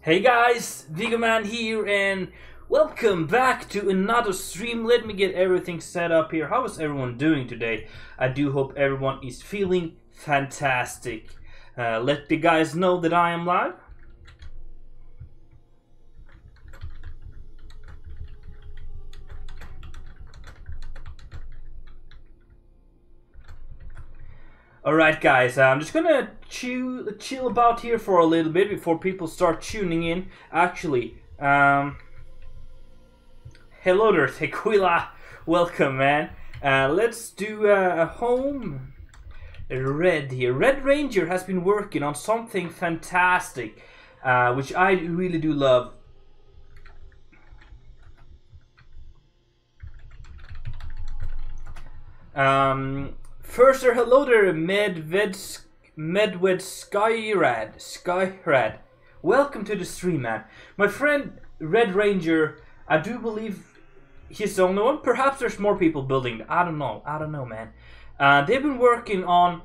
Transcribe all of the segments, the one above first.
Hey guys, Vigoman here and welcome back to another stream. Let me get everything set up here. How is everyone doing today? I do hope everyone is feeling fantastic. Let the guys know that I am live. Alright guys, I'm just gonna chill about here for a little bit before people start tuning in. Actually, hello there, Tequila. Welcome, man. Let's do a home red here. Red Ranger has been working on something fantastic, which I really do love. First, hello there, Medved Skyrad. Welcome to the stream, man. My friend Red Ranger, I do believe he's the only one. Perhaps there's more people building. I don't know, man. They've been working on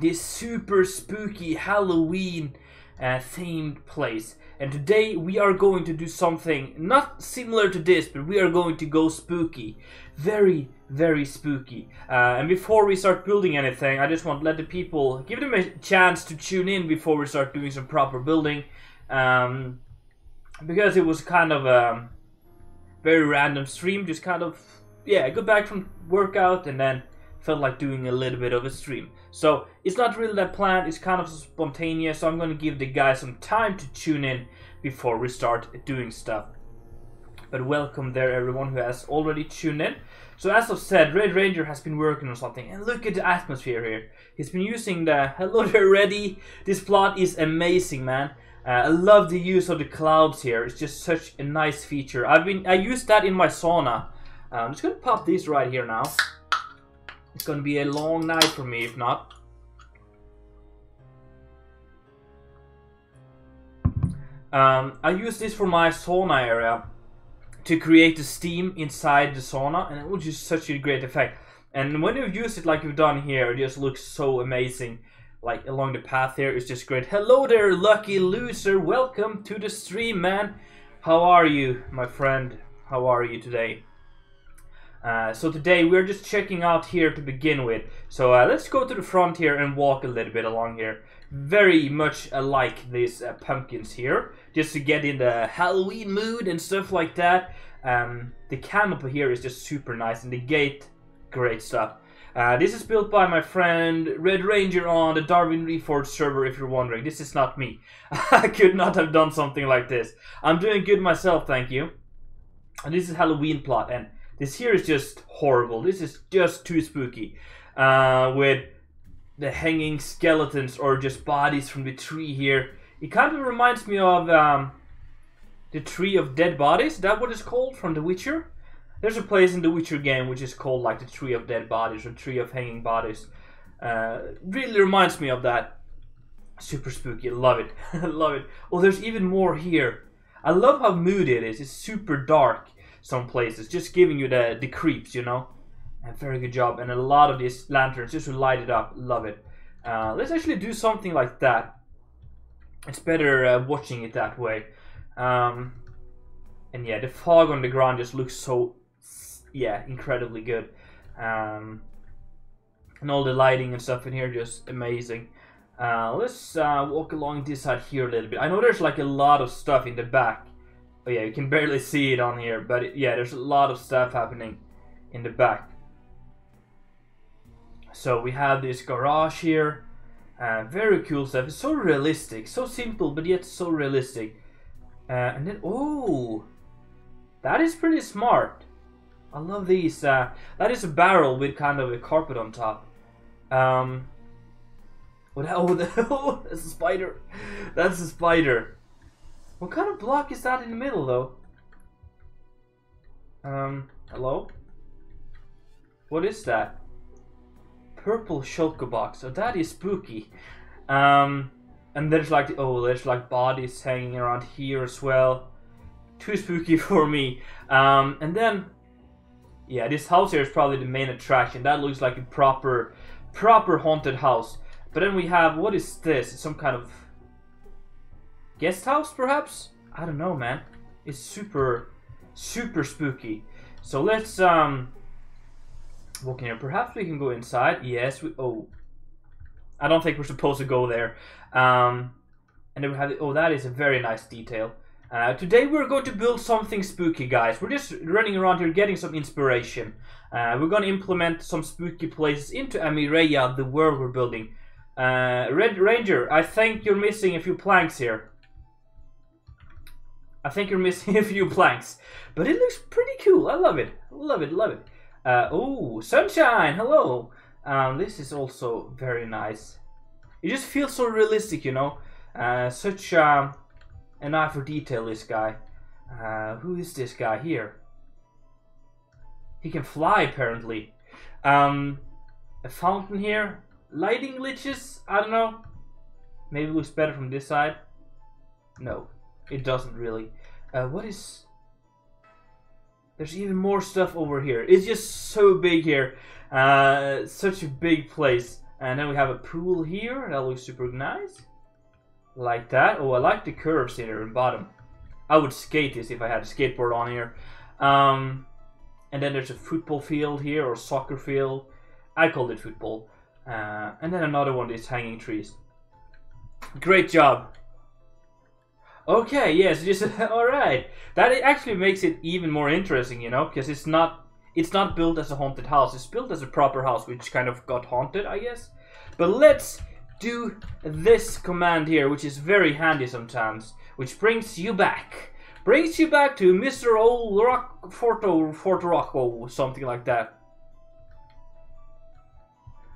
this super spooky Halloween themed place. And today we are going to do something not similar to this, but we are going to go spooky. Very, very spooky. And before we start building anything, I just want to let the people, give them a chance to tune in before we start doing some proper building. Because it was kind of a very random stream, just kind of, yeah, I got back from workout and then felt like doing a little bit of a stream. So it's not really that planned, it's kind of spontaneous, so I'm going to give the guys some time to tune in before we start doing stuff. But welcome there everyone who has already tuned in. So as I've said, Red Ranger has been working on something, and look at the atmosphere here. He's been using the, hello there Reddy, this plot is amazing, man. I love the use of the clouds here, it's just such a nice feature. I used that in my sauna. I'm just going to pop these right here now. It's going to be a long night for me if not. I use this for my sauna area to create the steam inside the sauna, and it was just such a great effect. And when you use it like you've done here, it just looks so amazing. Like along the path here, it's just great. Hello there, lucky loser. Welcome to the stream, man. How are you, my friend? How are you today? So today we're just checking out here to begin with. So let's go to the front here and walk a little bit along here. Very much alike these pumpkins here, just to get in the Halloween mood and stuff like that. The canopy here is just super nice, and the gate, great stuff. This is built by my friend Red Ranger on the Darwin Reforged server, if you're wondering. This is not me. I could not have done something like this. I'm doing good myself, thank you. And this is Halloween plot, and this here is just horrible. This is just too spooky. With the hanging skeletons or just bodies from the tree here. It kind of reminds me of the Tree of Dead Bodies. Is that what it's called from The Witcher? There's a place in The Witcher game which is called like the Tree of Dead Bodies or Tree of Hanging Bodies. Really reminds me of that. Super spooky. Love it. Love it. Oh, there's even more here. I love how moody it is. It's super dark some places. Just giving you the creeps, you know. Very good job. And a lot of these lanterns just to light it up. Love it. Let's actually do something like that. It's better watching it that way. And yeah, the fog on the ground just looks so, yeah, incredibly good. And all the lighting and stuff in here just amazing. Let's walk along this side here a little bit. I know there's like a lot of stuff in the back. Oh yeah, you can barely see it on here, but yeah, there's a lot of stuff happening in the back. So we have this garage here. Very cool stuff. It's so realistic, so simple, but yet so realistic. And then, oh, that is pretty smart. I love these. That is a barrel with kind of a carpet on top. Oh, that's a spider. That's a spider. What kind of block is that in the middle, though? Hello? What is that? Purple shulker box. Oh, that is spooky. And there's like, there's like bodies hanging around here as well. Too spooky for me. And then, yeah, this house here is probably the main attraction. That looks like a proper haunted house. But then we have, what is this? Some kind of guest house, perhaps? I don't know, man. It's super spooky. So let's walk in here. Perhaps we can go inside. Yes, we. Oh, I don't think we're supposed to go there. And then we have. Oh, that is a very nice detail. Today we're going to build something spooky, guys. We're just running around here getting some inspiration. We're going to implement some spooky places into Amireya, the world we're building. Red Ranger, I think you're missing a few planks here. I think you're missing a few planks. But it looks pretty cool. I love it. Love it, love it. Oh, Sunshine, hello. This is also very nice. It just feels so realistic, you know. Such an eye for detail, this guy. Who is this guy here? He can fly, apparently. A fountain here. Lighting glitches? I don't know. Maybe it looks better from this side. No, it doesn't really. What is... There's even more stuff over here. It's just so big here. Such a big place. And then we have a pool here. That looks super nice. Like that. Oh, I like the curves here in the bottom. I would skate this if I had a skateboard on here. And then there's a football field here, or soccer field. I called it football. And then another one, these hanging trees. Great job. Okay, yes, just alright. That actually makes it even more interesting, you know, because it's not built as a haunted house. It's built as a proper house, which kind of got haunted, I guess. But let's do this command here, which is very handy sometimes, which brings you back to Mr. Old Fort Rocco, something like that.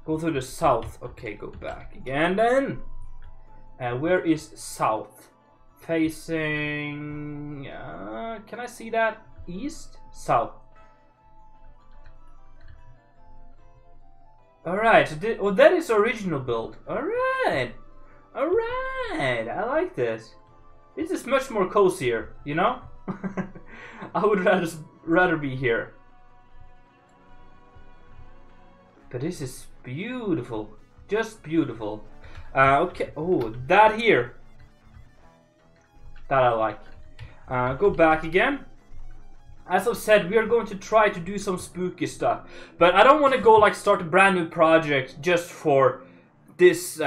Go to the south. Okay, go back again then. Where is south? Facing... can I see that? East? South. Alright, so that is original build. Alright. Alright, I like this. This is much more cozier, you know? I would rather be here. But this is beautiful. Just beautiful. Okay, oh, that here. That I like. Go back again. As I've said, we are going to try to do some spooky stuff. But I don't want to go like start a brand new project just for this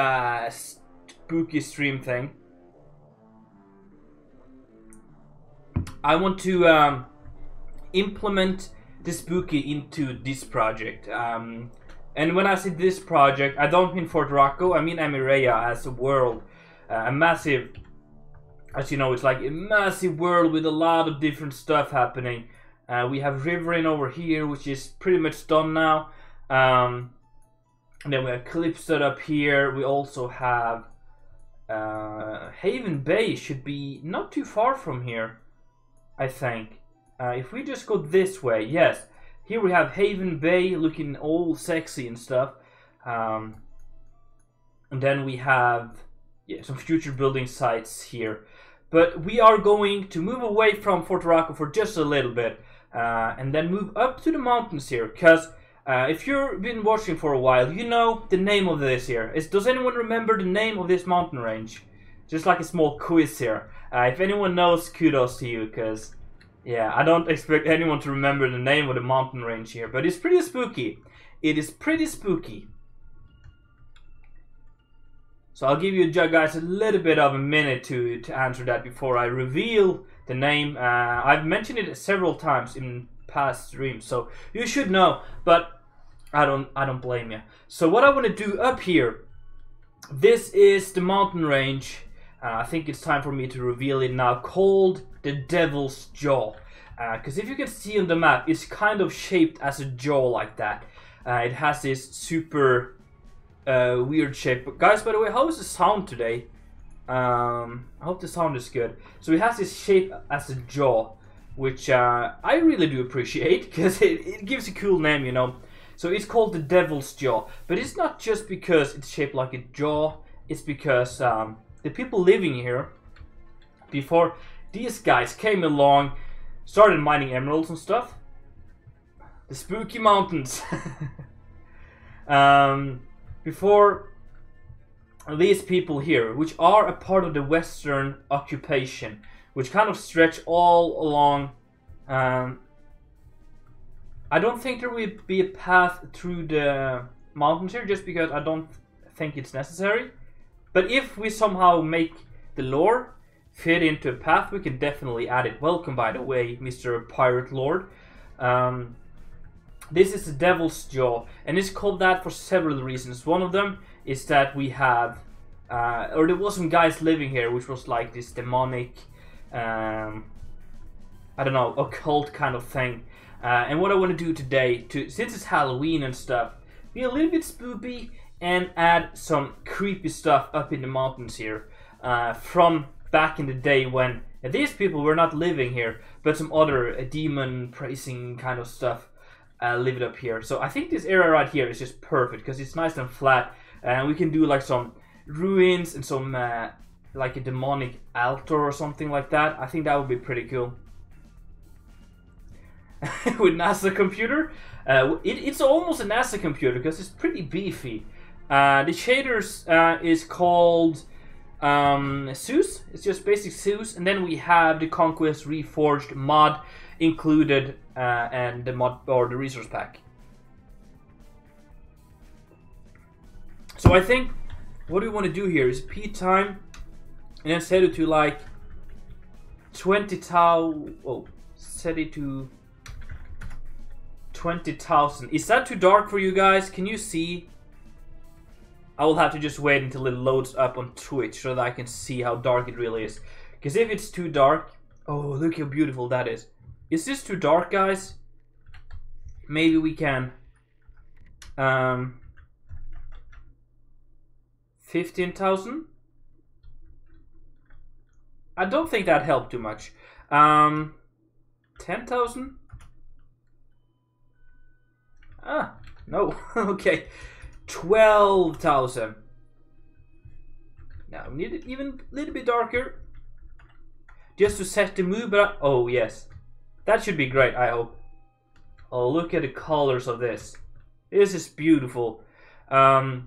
spooky stream thing. I want to implement the spooky into this project. And when I say this project, I don't mean Fort Rocco, I mean Amireya as a world. A massive... As you know, it's like a massive world with a lot of different stuff happening. We have Riverine over here, which is pretty much done now. And then we have Clipstead up here. We also have Haven Bay should be not too far from here, I think. If we just go this way, yes. Here we have Haven Bay looking all sexy and stuff. And then we have some future building sites here. But we are going to move away from Fort Rocco for just a little bit. And then move up to the mountains here. Because if you've been watching for a while, you know the name of this here. Does anyone remember the name of this mountain range? Just like a small quiz here. If anyone knows, kudos to you. Because, yeah, I don't expect anyone to remember the name of the mountain range here. But it's pretty spooky. It is pretty spooky. So I'll give you guys a little bit of a minute to answer that before I reveal the name. I've mentioned it several times in past streams, so you should know, but I don't blame you. So what I want to do up here, this is the mountain range. I think it's time for me to reveal it now, called the Devil's Jaw. Because if you can see on the map, it's kind of shaped as a jaw like that. It has this super... weird shape. But guys, by the way, how is the sound today? I hope the sound is good. So it has this shape as a jaw, which I really do appreciate, because it gives a cool name, you know. So it's called the Devil's Jaw. But it's not just because it's shaped like a jaw, it's because the people living here, before these guys came along, started mining emeralds and stuff. The spooky mountains. Before these people here, which are a part of the Western occupation, which kind of stretch all along. I don't think there will be a path through the mountains here, just because I don't think it's necessary. But if we somehow make the lore fit into a path, we can definitely add it. Welcome, by the way, Mr. Pirate Lord. This is the Devil's Jaw, and it's called that for several reasons. One of them is that we have, or there was some guys living here, which was like this demonic, I don't know, occult kind of thing. And what I want to do today, since it's Halloween and stuff, be a little bit spoopy and add some creepy stuff up in the mountains here, from back in the day when these people were not living here, but some other demon praising kind of stuff lived up here. So I think this area right here is just perfect because it's nice and flat, and we can do like some ruins and some like a demonic altar or something like that. I think that would be pretty cool. With NASA computer, it's almost a NASA computer because it's pretty beefy. The shaders is called Zeus. It's just basic Zeus, and then we have the Conquest Reforged mod included, and the mod or the resource pack. So I think what we want to do here is P time, and then set it to like 20,000. Oh, set it to 20,000. Is that too dark for you guys? Can you see? I will have to just wait until it loads up on Twitch so that I can see how dark it really is. Because if it's too dark... Oh, look how beautiful that is. Is this too dark, guys? Maybe we can... 15,000? I don't think that helped too much. 10,000? Ah, no. Okay. 12,000. Now we need it even a little bit darker, just to set the mood. But oh yes, that should be great. I hope. Oh, look at the colors of this. This is beautiful. So I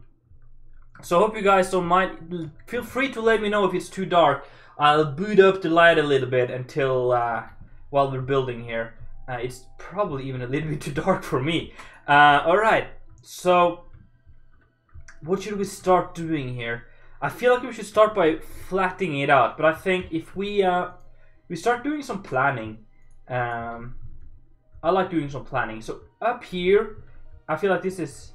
hope you guys don't mind. Feel free to let me know if it's too dark. I'll boot up the light a little bit until while we're building here. It's probably even a little bit too dark for me. All right, so. What should we start doing here? I feel like we should start by flattening it out, but I think if we start doing some planning, I like doing some planning. So up here, I feel like this is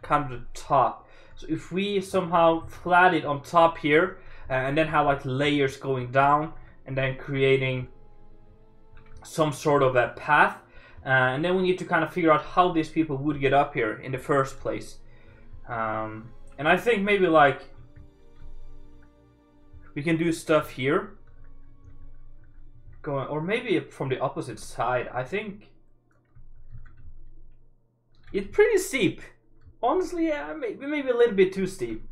kind of the top. So if we somehow flat it on top here, and then have like layers going down, and then creating some sort of a path, and then we need to kind of figure out how these people would get up here in the first place. And I think maybe like we can do stuff here, going, or maybe from the opposite side. I think it's pretty steep. Honestly, yeah, maybe a little bit too steep.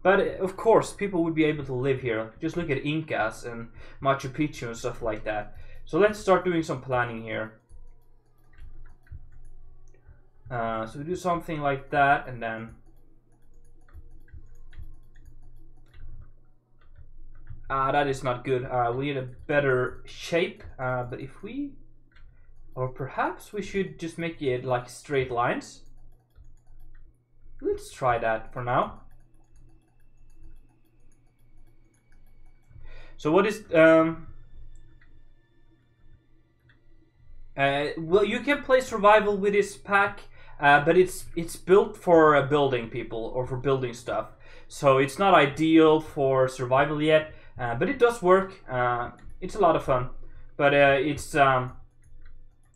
But of course, people would be able to live here. Just look at Incas and Machu Picchu and stuff like that. So let's start doing some planning here. So we do something like that, and then. That is not good. We need a better shape. But if we... Or perhaps we should just make it like straight lines. Let's try that for now. So what is... well, you can play survival with this pack. But it's built for building people or for building stuff. So it's not ideal for survival yet. But it does work. It's a lot of fun, but it's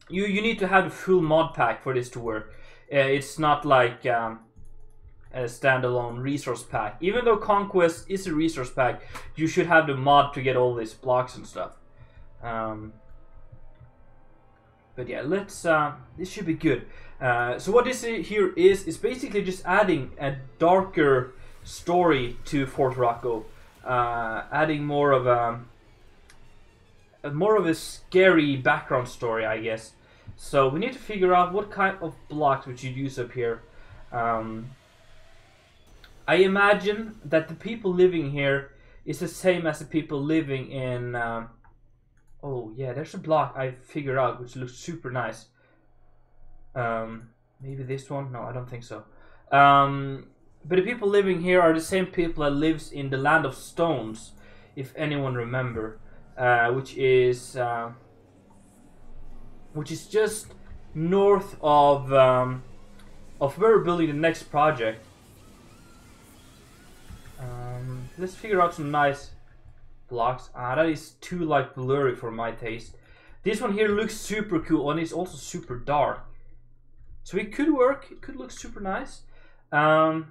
you need to have the full mod pack for this to work. It's not like a standalone resource pack. Even though Conquest is a resource pack, you should have the mod to get all these blocks and stuff. But yeah, let's. This should be good. So what this here is basically just adding a darker story to Fort Rocco. Adding more of a scary background story, I guess. So we need to figure out what kind of blocks we should use up here. I imagine that the people living here is the same as the people living in... oh yeah, there's a block I figured out which looks super nice. Maybe this one? No, I don't think so. But the people living here are the same people that lives in the Land of Stones, if anyone remember, which is just north of where we're building the next project. Let's figure out some nice blocks. That is too like blurry for my taste. This one here looks super cool and it's also super dark. So it could work, it could look super nice. But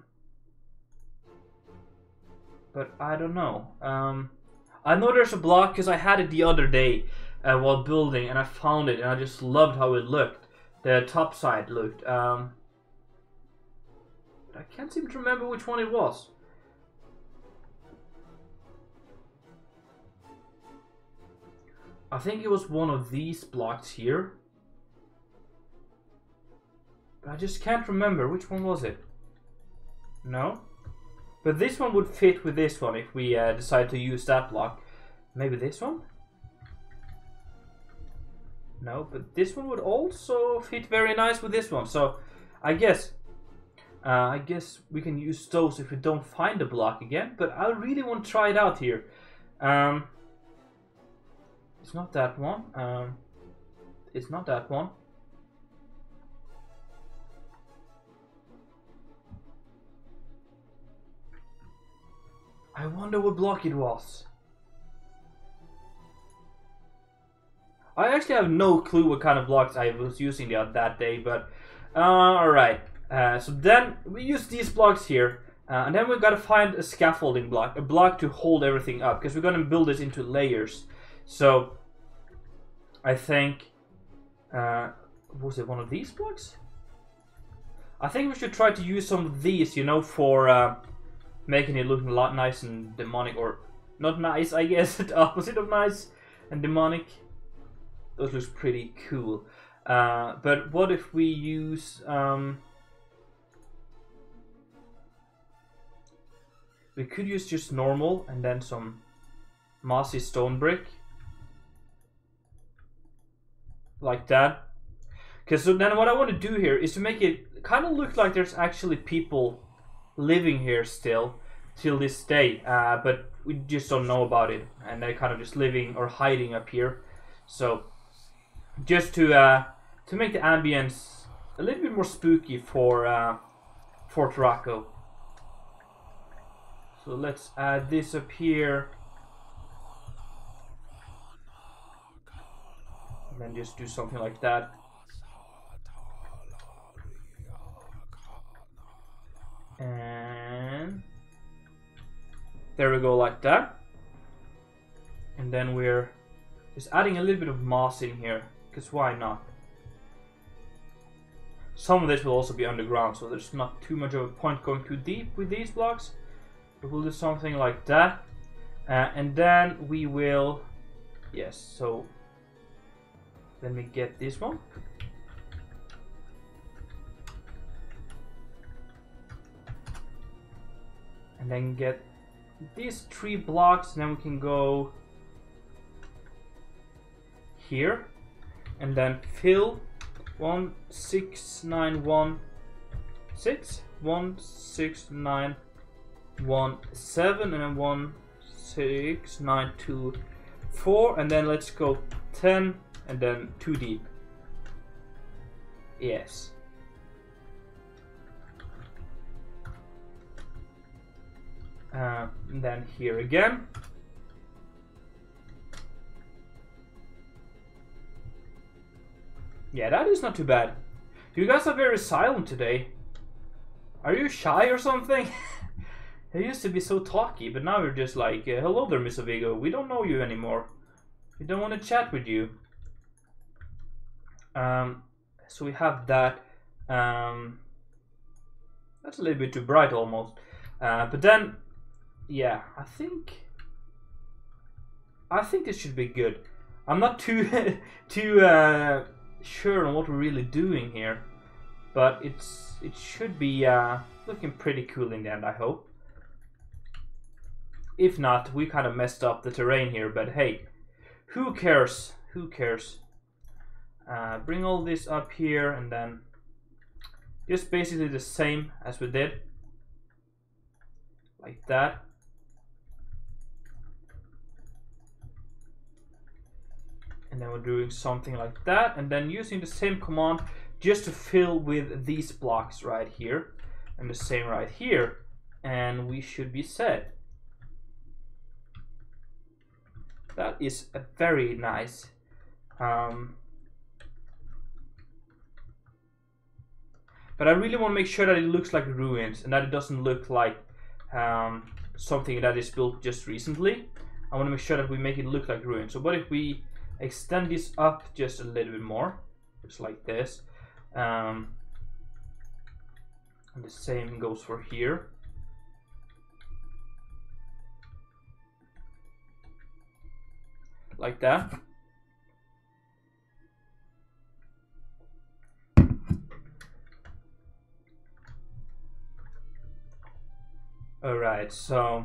I don't know. I know there's a block because I had it the other day while building and I found it and I just loved how it looked. The top side looked. I can't seem to remember which one it was. I think it was one of these blocks here. But I just can't remember. Which one was it? No? But this one would fit with this one if we decide to use that block. Maybe this one? No, but this one would also fit very nice with this one. So I guess we can use those if we don't find the block again. But I really want to try it out here. It's not that one. It's not that one. I wonder what block it was. I actually have no clue what kind of blocks I was using that day, but alright. So then we use these blocks here, and then we've got to find a scaffolding block, a block to hold everything up, because we're going to build this into layers. So I think, was it one of these blocks? I think we should try to use some of these, you know, for making it look a lot nice and demonic, or not nice, I guess, the opposite of nice and demonic. Those looks pretty cool. But what if we use we could use just normal and then some mossy stone brick. Like that. Because so then what I want to do here is to make it kind of look like there's actually people living here still till this day, but we just don't know about it, and they're kind of just living or hiding up here. So just to make the ambience a little bit more spooky for Fort Rocco. So let's add this up here. And then just do something like that. And there we go, like that. And then we're just adding a little bit of moss in here, because why not? Some of this will also be underground, so there's not too much of a point going too deep with these blocks. But we'll do something like that. And then we will... Yes, so... Let me get this one. And then get these 3 blocks, and then we can go here and then fill 16916, 16917, and then 16924, and then let's go 10 and then 2 deep. Yes. And then here again. Yeah, that is not too bad. You guys are very silent today. Are you shy or something? You used to be so talky, but now you're just like, hello there, Miss Ovigo. We don't know you anymore. We don't want to chat with you. So we have that. That's a little bit too bright almost. But then, yeah, I think this should be good. I'm not too sure on what we're really doing here. but it should be looking pretty cool in the end, I hope. If not, we kind of messed up the terrain here, but hey, who cares? Who cares? Bring all this up here, and then just basically the same as we did, like that. And then we're doing something like that, and then using the same command just to fill with these blocks right here, and the same right here, and we should be set. That is a very nice. But I really want to make sure that it looks like ruins and that it doesn't look like something that is built just recently. I want to make sure that we make it look like ruins. So what if we extend this up just a little bit more, just like this, and the same goes for here. Like that. Alright, so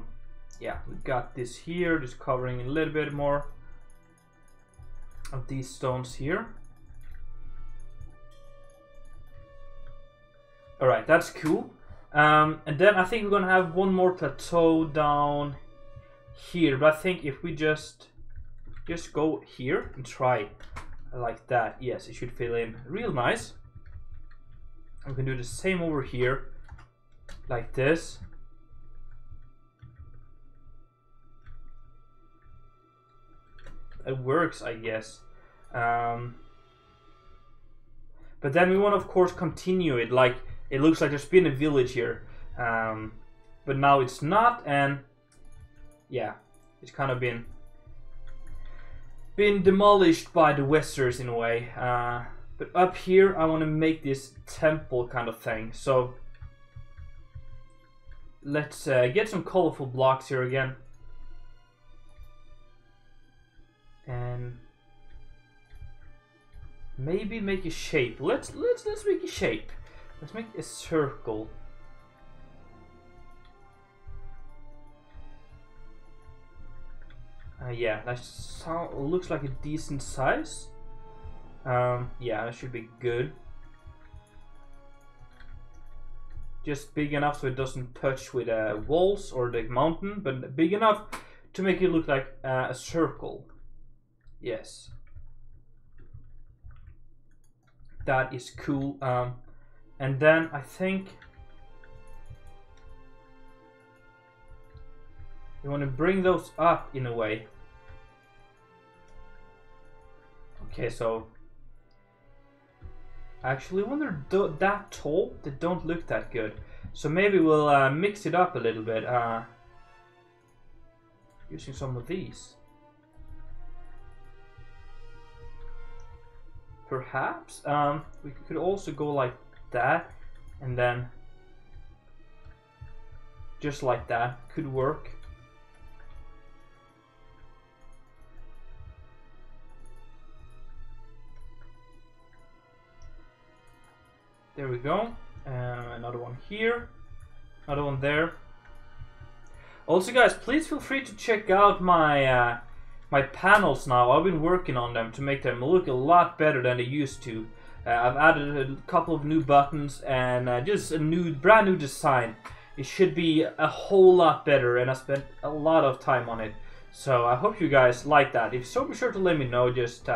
yeah, we got this here, just covering a little bit more of these stones here. Alright, that's cool. And then I think we're gonna have one more plateau down here, but I think if we just go here and try like that, yes, it should fill in real nice. We can do the same over here, like this. It works, I guess. But then we want to, of course, continue it. Like, it looks like there's been a village here. But now it's not, and yeah, it's kind of been demolished by the Westers in a way. But up here, I want to make this temple kind of thing. So let's get some colorful blocks here again. And maybe make a shape. Let's make a shape. Let's make a circle. Yeah, that looks like a decent size. Yeah, that should be good. Just big enough so it doesn't touch with walls or the mountain, but big enough to make it look like a circle. Yes. That is cool. And then I think you want to bring those up in a way. Okay, so actually when they're that tall, they don't look that good. So maybe we'll mix it up a little bit using some of these. Perhaps we could also go like that, and then just like that could work. There we go. Another one here, another one there. Also, guys, please feel free to check out my my panels now. I've been working on them to make them look a lot better than they used to. I've added a couple of new buttons and just a brand new design. It should be a whole lot better, and I spent a lot of time on it. So I hope you guys like that. If so, be sure to let me know. Just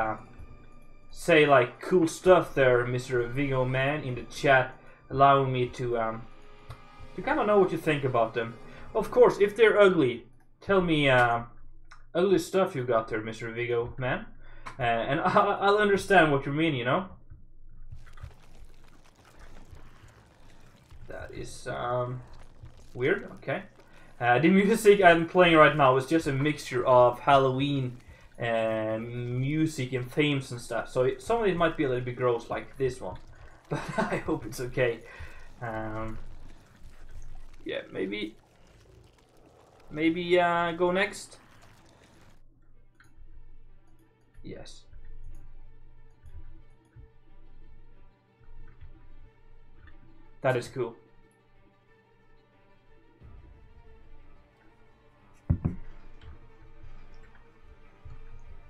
say like cool stuff there, Mr. Vigo Man, in the chat, allowing me to kind of know what you think about them. Of course, if they're ugly, tell me ugly stuff you got there, Mr. Vigo Man, and I'll understand what you mean, you know. That is weird. Okay. The music I'm playing right now is just a mixture of Halloween and music and themes and stuff. So some of it might be a little bit gross, like this one, but I hope it's okay. Yeah, maybe go next. Yes. That is cool.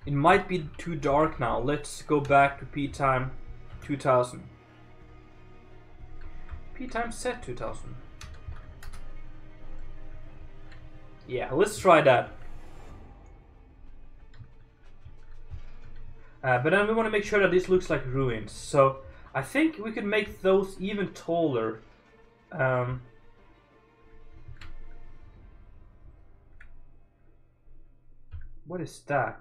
It might be too dark now. Let's go back to P time 2000. P time set 2000. Yeah, let's try that. But then we want to make sure that this looks like ruins. So I think we could make those even taller. What is that?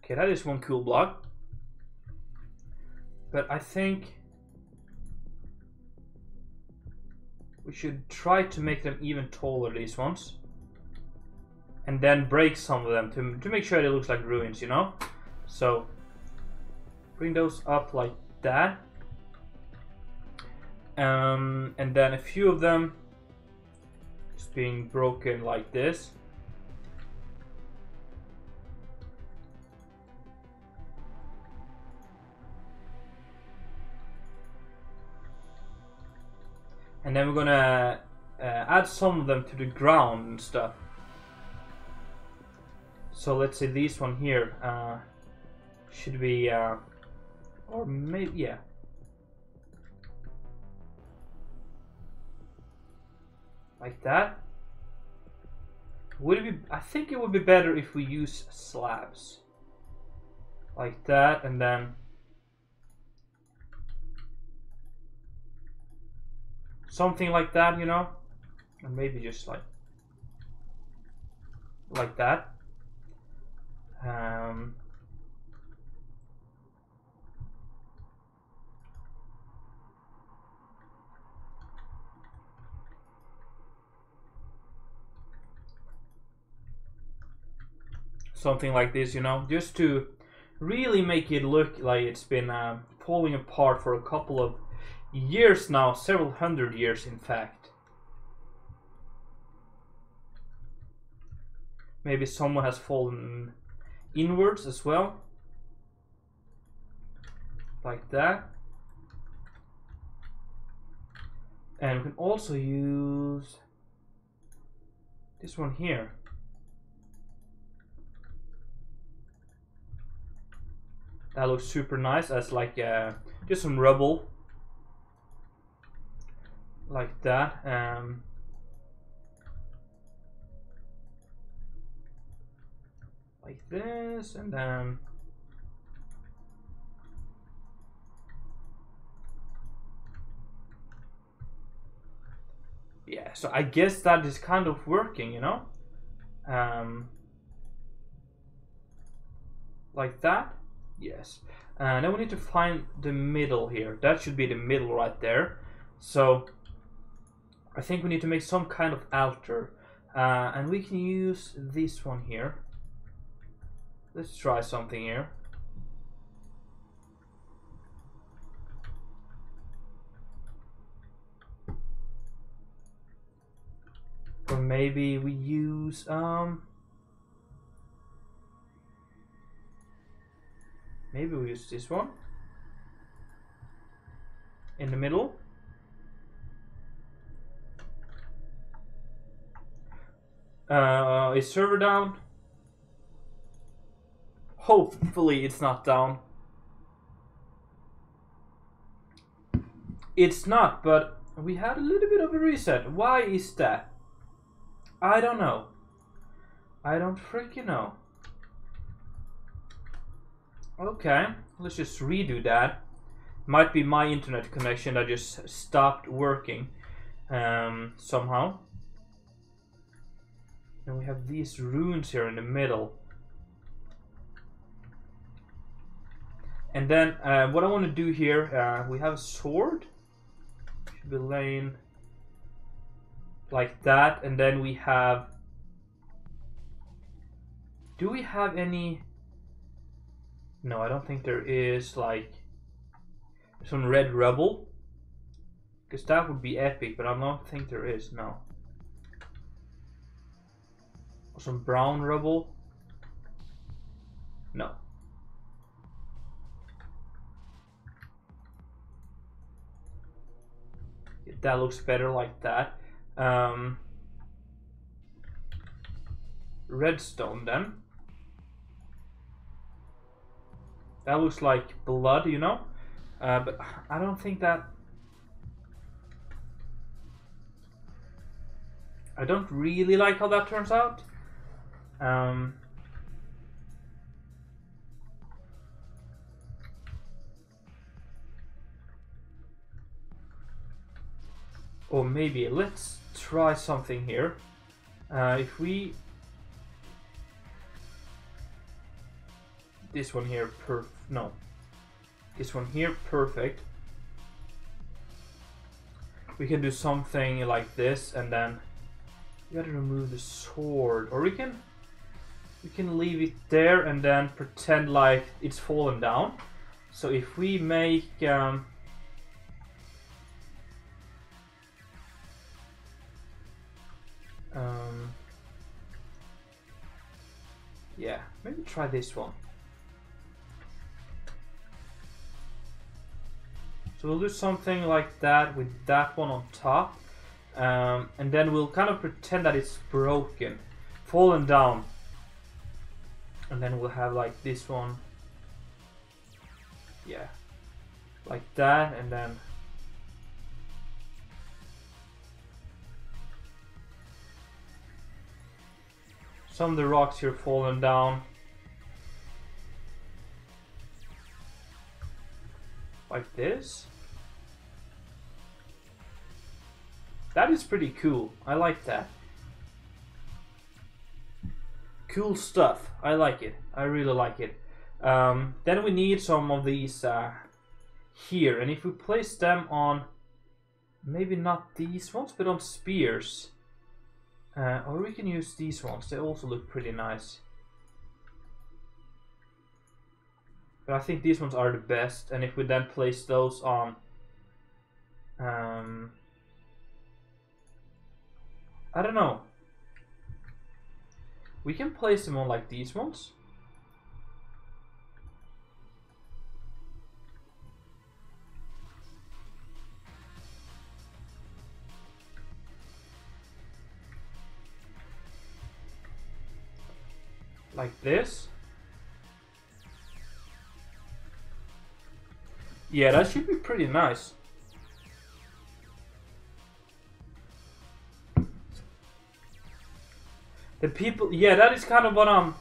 Okay, that is one cool block. But I think we should try to make them even taller, these ones. And then break some of them to make sure it looks like ruins, you know? So, bring those up like that. And then a few of them just being broken like this. And then we're gonna add some of them to the ground and stuff. So let's say this one here should be, or maybe, yeah. Like that. Would it be, I think it would be better if we use slabs. Like that, and then something like that, you know? And maybe just like that. Something like this, you know, just to really make it look like it's been falling apart for a couple of years now, several hundred years in fact. Maybe someone has fallen inwards as well, like that. And we can also use this one here. That looks super nice as like just some rubble, like that. Like this, and then yeah. So I guess that is kind of working, you know, like that. Yes. And then we need to find the middle here. That should be the middle right there. So I think we need to make some kind of altar. And we can use this one here. Let's try something here. Or maybe we use maybe we use this one in the middle. Is server down? Hopefully it's not down. It's not, but we had a little bit of a reset. Why is that? I don't know. I don't freaking know. Okay, let's just redo that. Might be my internet connection that just stopped working somehow. And we have these runes here in the middle. And then what I want to do here, we have a sword. Should be laying like that. And then we have... Do we have any... No, I don't think there is like some red rubble. Because that would be epic, but I don't think there is, no. Some brown rubble? No. that looks better like that. Redstone then. That looks like blood, you know? But I don't think that... I don't really like how that turns out. Or maybe, let's try something here. If we... This one here, no. This one here, perfect. We can do something like this, and then we gotta remove the sword. Or we can leave it there and then pretend like it's fallen down. So if we make... yeah, maybe try this one. So we'll do something like that with that one on top. And then we'll kind of pretend that it's broken, fallen down. And then we'll have like this one. Yeah. Like that, and then... Some of the rocks here fallen down. Like this. That is pretty cool. I like that. Cool stuff. I like it. I really like it. Then we need some of these here. And if we place them on... Maybe not these ones, but on spears. Or we can use these ones. They also look pretty nice. But I think these ones are the best. And if we then place those on... I don't know. We can place them on like these ones. Like this. Yeah, that should be pretty nice. The people, yeah, that is kind of what I'm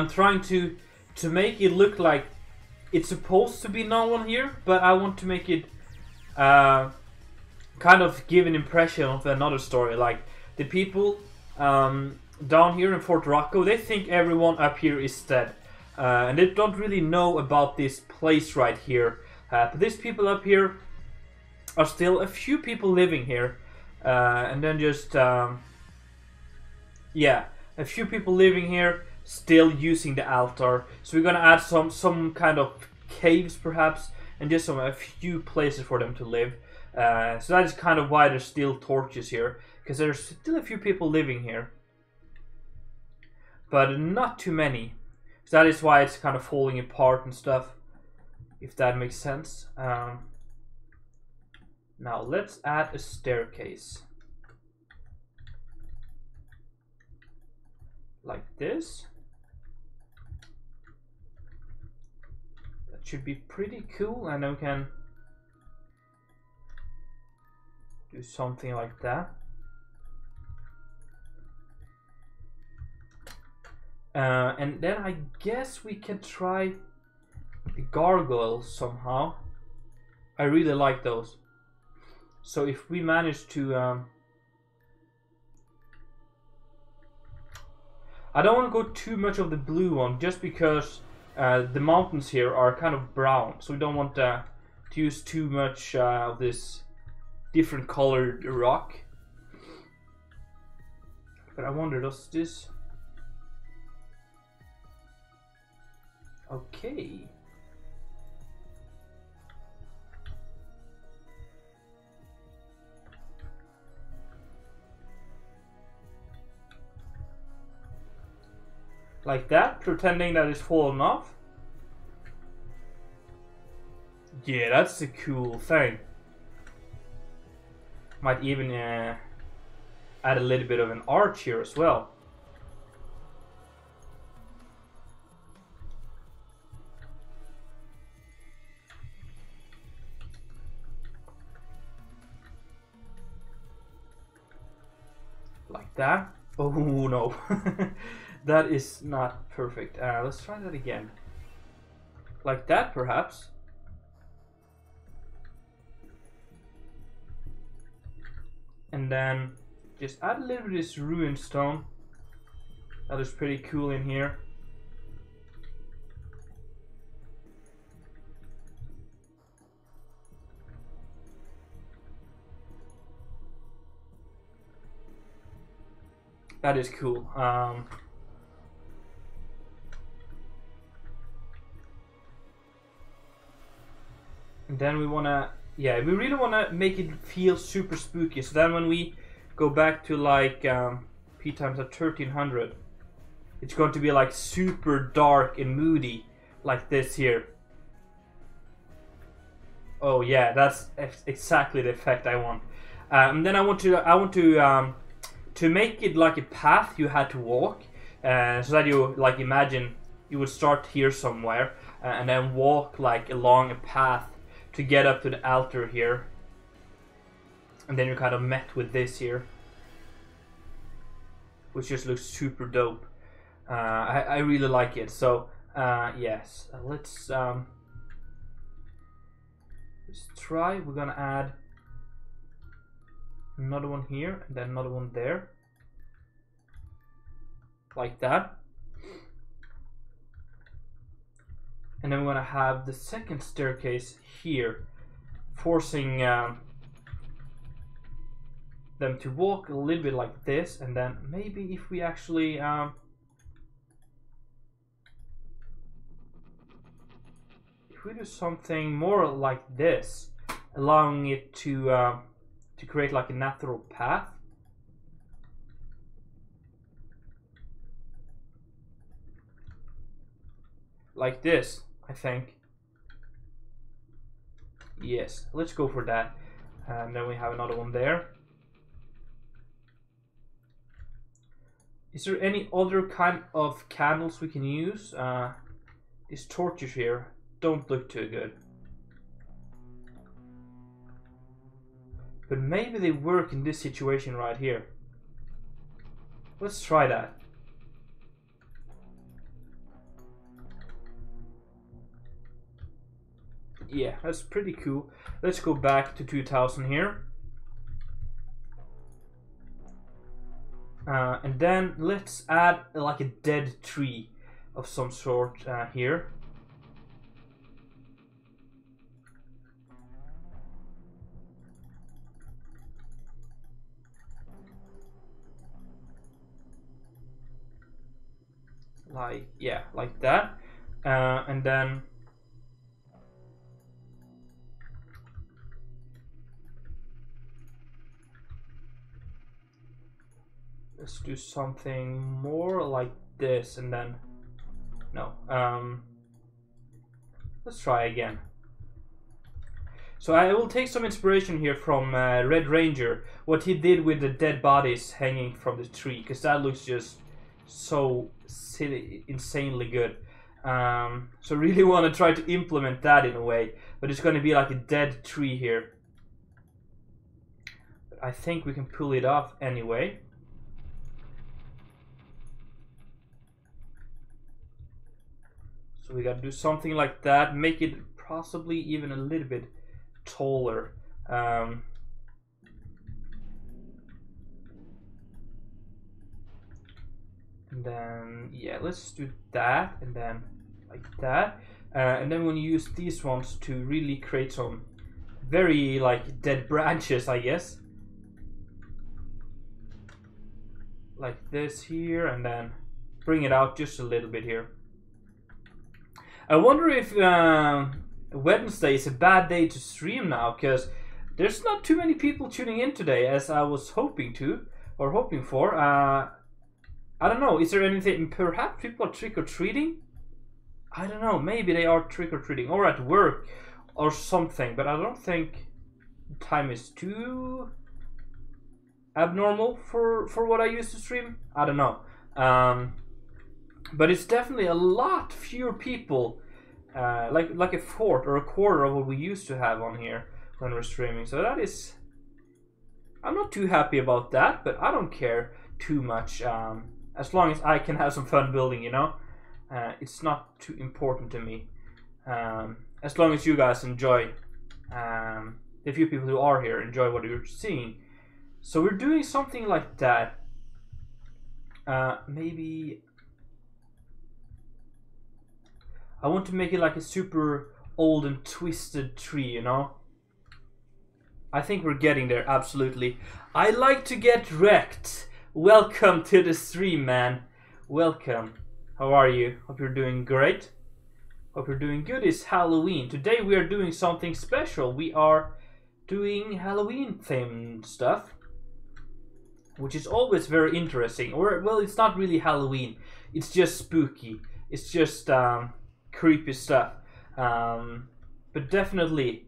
trying to make it look like it's supposed to be no one here, but I want to make it kind of give an impression of another story. Like the people down here in Fort Rocco, they think everyone up here is dead, and they don't really know about this place right here. But these people up here are still a few people living here, and then just yeah, a few people living here still using the altar. So we're gonna add some kind of caves perhaps, and just a few places for them to live. So that is kind of why there's still torches here, because there's still a few people living here, but not too many. So that is why it's kind of falling apart and stuff, if that makes sense. Now let's add a staircase. Like this. That should be pretty cool, and then we can do something like that. And then I guess we can try the gargoyles somehow. I really like those. So if we manage to... I don't want to go too much of the blue one, just because the mountains here are kind of brown. So we don't want to use too much of this different colored rock. But I wonder, does this... Okay. Like that, pretending that it's fallen off. Yeah, that's a cool thing. Might even add a little bit of an arch here as well. Like that. Oh no. That is not perfect. Let's try that again. Like that, perhaps. And then just add a little bit of this ruined stone. That is pretty cool in here. That is cool. And then we wanna, yeah, we really wanna make it feel super spooky. So then when we go back to like P times at 1300, it's going to be like super dark and moody, like this here. Oh yeah, that's exactly the effect I want. And then I want to make it like a path you had to walk, so that you like imagine you would start here somewhere and then walk like along a path to get up to the altar here, and then you're kind of met with this here, which just looks super dope. I really like it. So yes, let's try. We're gonna add another one here and then another one there, like that. And then we're gonna have the second staircase here, forcing them to walk a little bit like this. And then maybe if we actually if we do something more like this, allowing it to create like a natural path. Like this, I think. Yes, let's go for that. And then we have another one there. Is there any other kind of candles we can use? These torches here don't look too good. But maybe they work in this situation right here. Let's try that. Yeah, that's pretty cool. Let's go back to 2000 here. And then let's add like a dead tree of some sort here. Like, yeah, like that. And then let's do something more like this. And then no, let's try again. So I will take some inspiration here from Red Ranger, what he did with the dead bodies hanging from the tree, because that looks just so silly, insanely good. So really want to try to implement that in a way, but it's going to be like a dead tree here. But I think we can pull it off anyway. So we got to do something like that, make it possibly even a little bit taller. And then yeah, let's do that, and then like that. And then we're going to use these ones to really create some very like dead branches, I guess. Like this here, and then bring it out just a little bit here. I wonder if Wednesday is a bad day to stream now, because there's not too many people tuning in today as I was hoping to, or hoping for. I don't know, is there anything, perhaps people are trick-or-treating? I don't know, maybe they are trick-or-treating, or at work, or something, but I don't think time is too abnormal for what I used to stream. I don't know. But it's definitely a lot fewer people, like a fourth or a quarter of what we used to have on here when we're streaming. So that is, I'm not too happy about that, but I don't care too much. As long as I can have some fun building, you know, it's not too important to me. As long as you guys enjoy, the few people who are here enjoy what you're seeing. So we're doing something like that. Maybe I want to make it like a super old and twisted tree, you know? I think we're getting there, absolutely. I like to get wrecked. Welcome to the stream, man. Welcome. How are you? Hope you're doing great. Hope you're doing good. It's Halloween. Today we are doing something special. We are doing Halloween themed stuff, which is always very interesting. Or, well, it's not really Halloween. It's just spooky. It's just creepy stuff. But definitely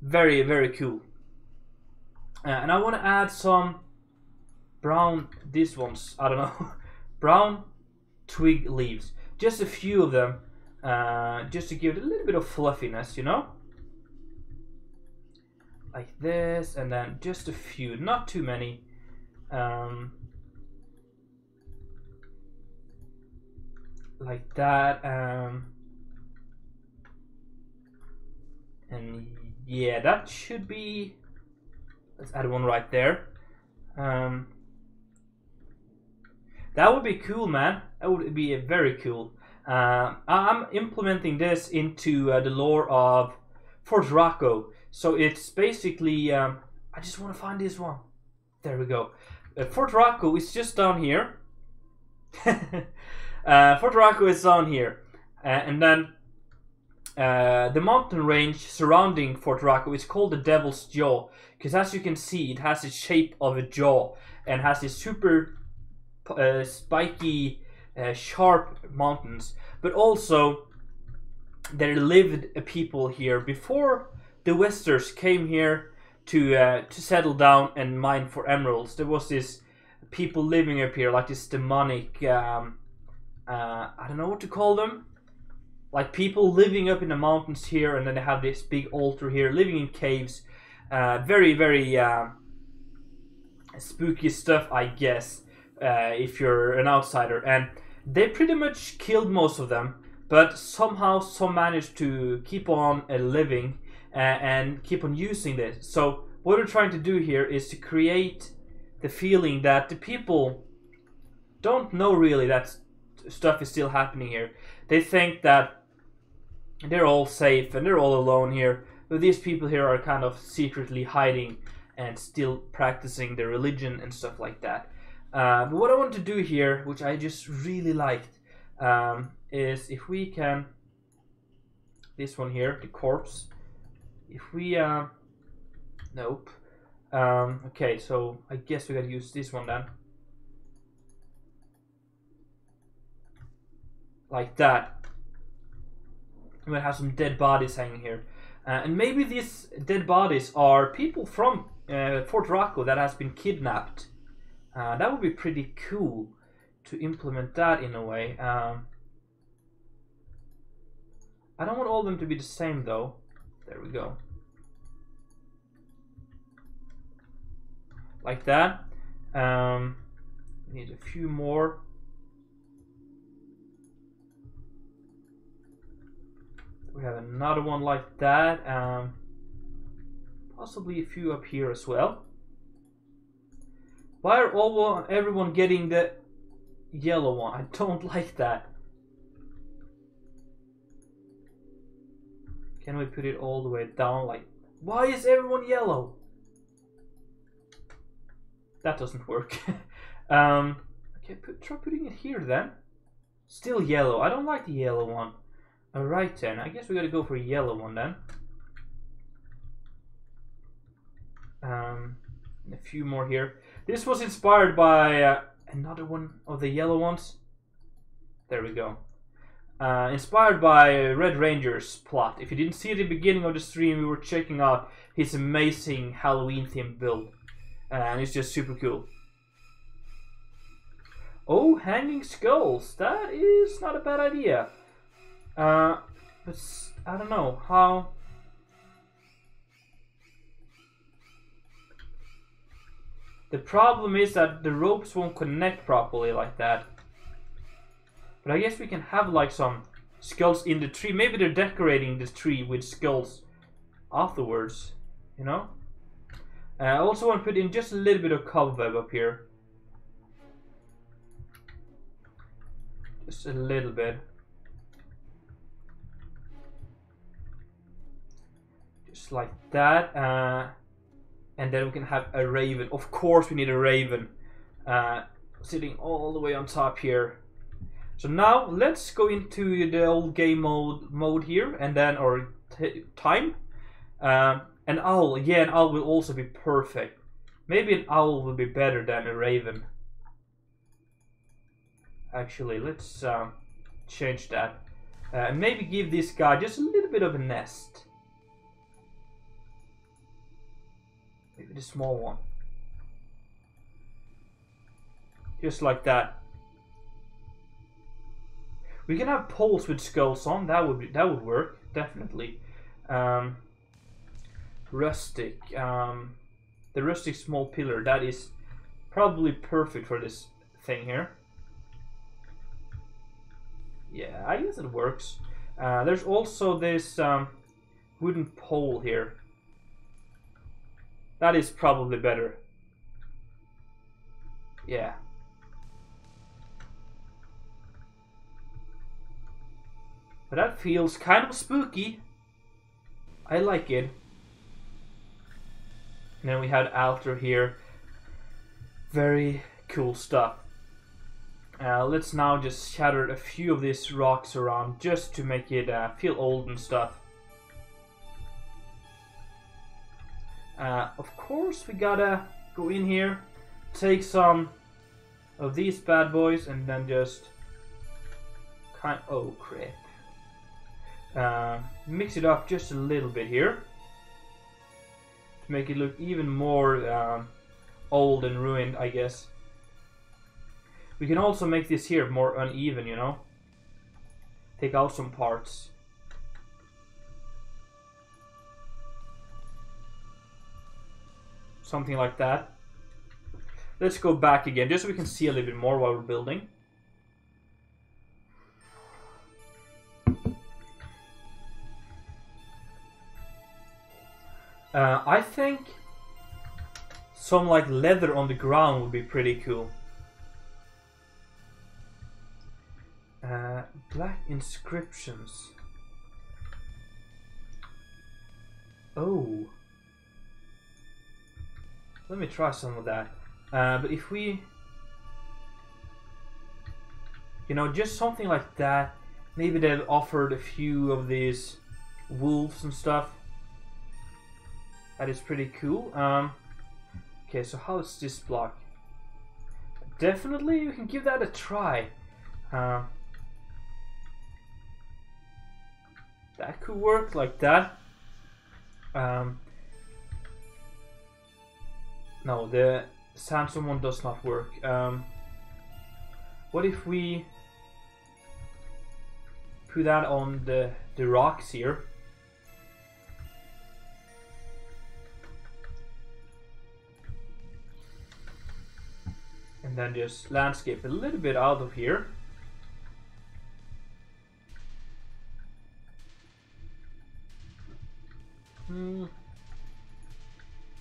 very, very cool. And I want to add some brown, these ones, I don't know, brown twig leaves. Just a few of them, just to give it a little bit of fluffiness, you know? Like this, and then just a few, not too many. Like that, and yeah, that should be, let's add one right there. That would be cool, man. That would be very cool. I'm implementing this into the lore of Fort Rocco. So it's basically, I just want to find this one. There we go. Fort Rocco is just down here. Fort Rocco is down here. And then the mountain range surrounding Fort Rocco is called the Devil's Jaw. Because as you can see, it has the shape of a jaw. And has these super spiky, sharp mountains. But also, there lived a people here before the Westers came here to settle down and mine for emeralds. There was this people living up here, like this demonic, I don't know what to call them. Like people living up in the mountains here, and then they have this big altar here, living in caves. Very, very spooky stuff, I guess, if you're an outsider. And they pretty much killed most of them, but somehow some managed to keep on living and keep on using this. So what we're trying to do here is to create the feeling that the people don't know really that stuff is still happening here. They think that they're all safe and they're all alone here, but these people here are kind of secretly hiding and still practicing their religion and stuff like that. But what I want to do here, which I just really liked, is if we can, this one here, the corpse, if we, nope, okay, so I guess we gotta use this one then, like that. I'm gonna have some dead bodies hanging here, and maybe these dead bodies are people from Fort Rocco that has been kidnapped. That would be pretty cool to implement that in a way. I don't want all of them to be the same though. There we go. Like that. Need a few more. We have another one like that. Possibly a few up here as well. Why are everyone getting the yellow one? I don't like that. Can we put it all the way down? Like, why is everyone yellow? That doesn't work. Okay, try putting it here then. Still yellow. I don't like the yellow one. Alright then, I guess we gotta go for a yellow one then. A few more here. This was inspired by another one of the yellow ones. There we go. Inspired by Red Ranger's plot. If you didn't see it at the beginning of the stream, we were checking out his amazing Halloween themed build. and it's just super cool. Oh, hanging skulls. That is not a bad idea. But I don't know how. The problem is that the ropes won't connect properly like that. But I guess we can have like some skulls in the tree. Maybe they're decorating this tree with skulls afterwards, you know? I also want to put in just a little bit of cobweb up here. Just a little bit. Just like that. And then we can have a raven. Of course we need a raven. Sitting all the way on top here. So now let's go into the old game mode here. And then, or time. An owl. Yeah, an owl will also be perfect. Maybe an owl will be better than a raven. Actually, let's change that. And maybe give this guy just a little bit of a nest. Maybe the small one. Just like that. We can have poles with skulls on. That would work, definitely. Rustic. The rustic small pillar. That is probably perfect for this thing here. Yeah, I guess it works. There's also this wooden pole here. That is probably better. Yeah. But that feels kind of spooky. I like it. And then we had altar here. Very cool stuff. Let's now just shatter a few of these rocks around just to make it feel old and stuff. Of course we gotta go in here, take some of these bad boys and then just oh crap. Mix it up just a little bit here to make it look even more old and ruined, I guess. We can also make this here more uneven, you know. Take out some parts. Something like that. Let's go back again, just so we can see a little bit more while we're building. I think some like leather on the ground would be pretty cool. Black inscriptions. Oh. Let me try some of that. But if we... You know, just something like that. Maybe they've offered a few of these wolves and stuff. That is pretty cool. Okay, so how is this block? Definitely, you can give that a try. That could work like that. No, the sandstone one does not work. What if we put that on the rocks here? And then just landscape a little bit out of here.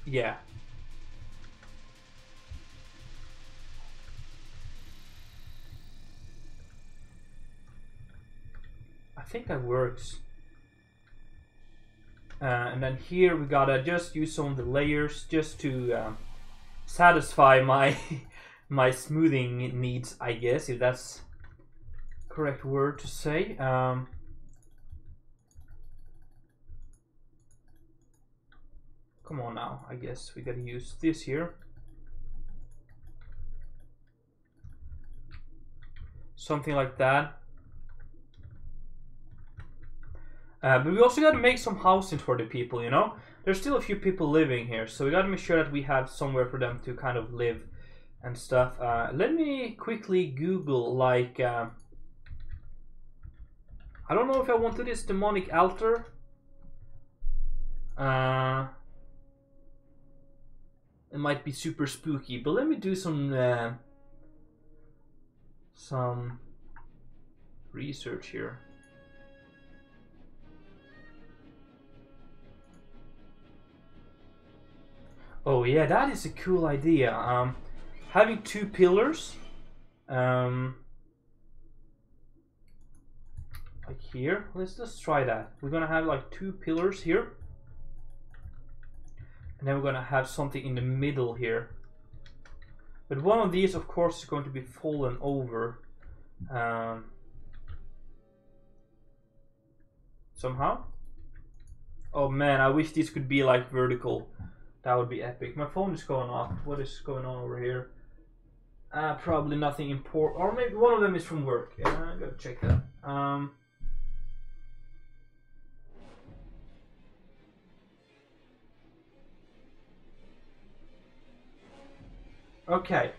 Yeah. I think that works. And then here we gotta just use some of the layers just to satisfy my my smoothing needs, I guess, if that's the correct word to say. Come on now, I guess we gotta use this here. Something like that. But we also gotta make some housing for the people, you know? there's still a few people living here, so we gotta make sure that we have somewhere for them to kind of live and stuff. Let me quickly Google, like, I don't know if I want to do this demonic altar. It might be super spooky, but let me do some research here. Oh yeah, that is a cool idea. Having 2 pillars, like here. Let's try that. We're gonna have like 2 pillars here, and then we're gonna have something in the middle here. But one of these, of course, is going to be fallen over somehow. Oh man, I wish this could be like vertical. That would be epic. My phone is going off. What is going on over here? Probably nothing important. Or maybe one of them is from work. I gotta check that. Okay.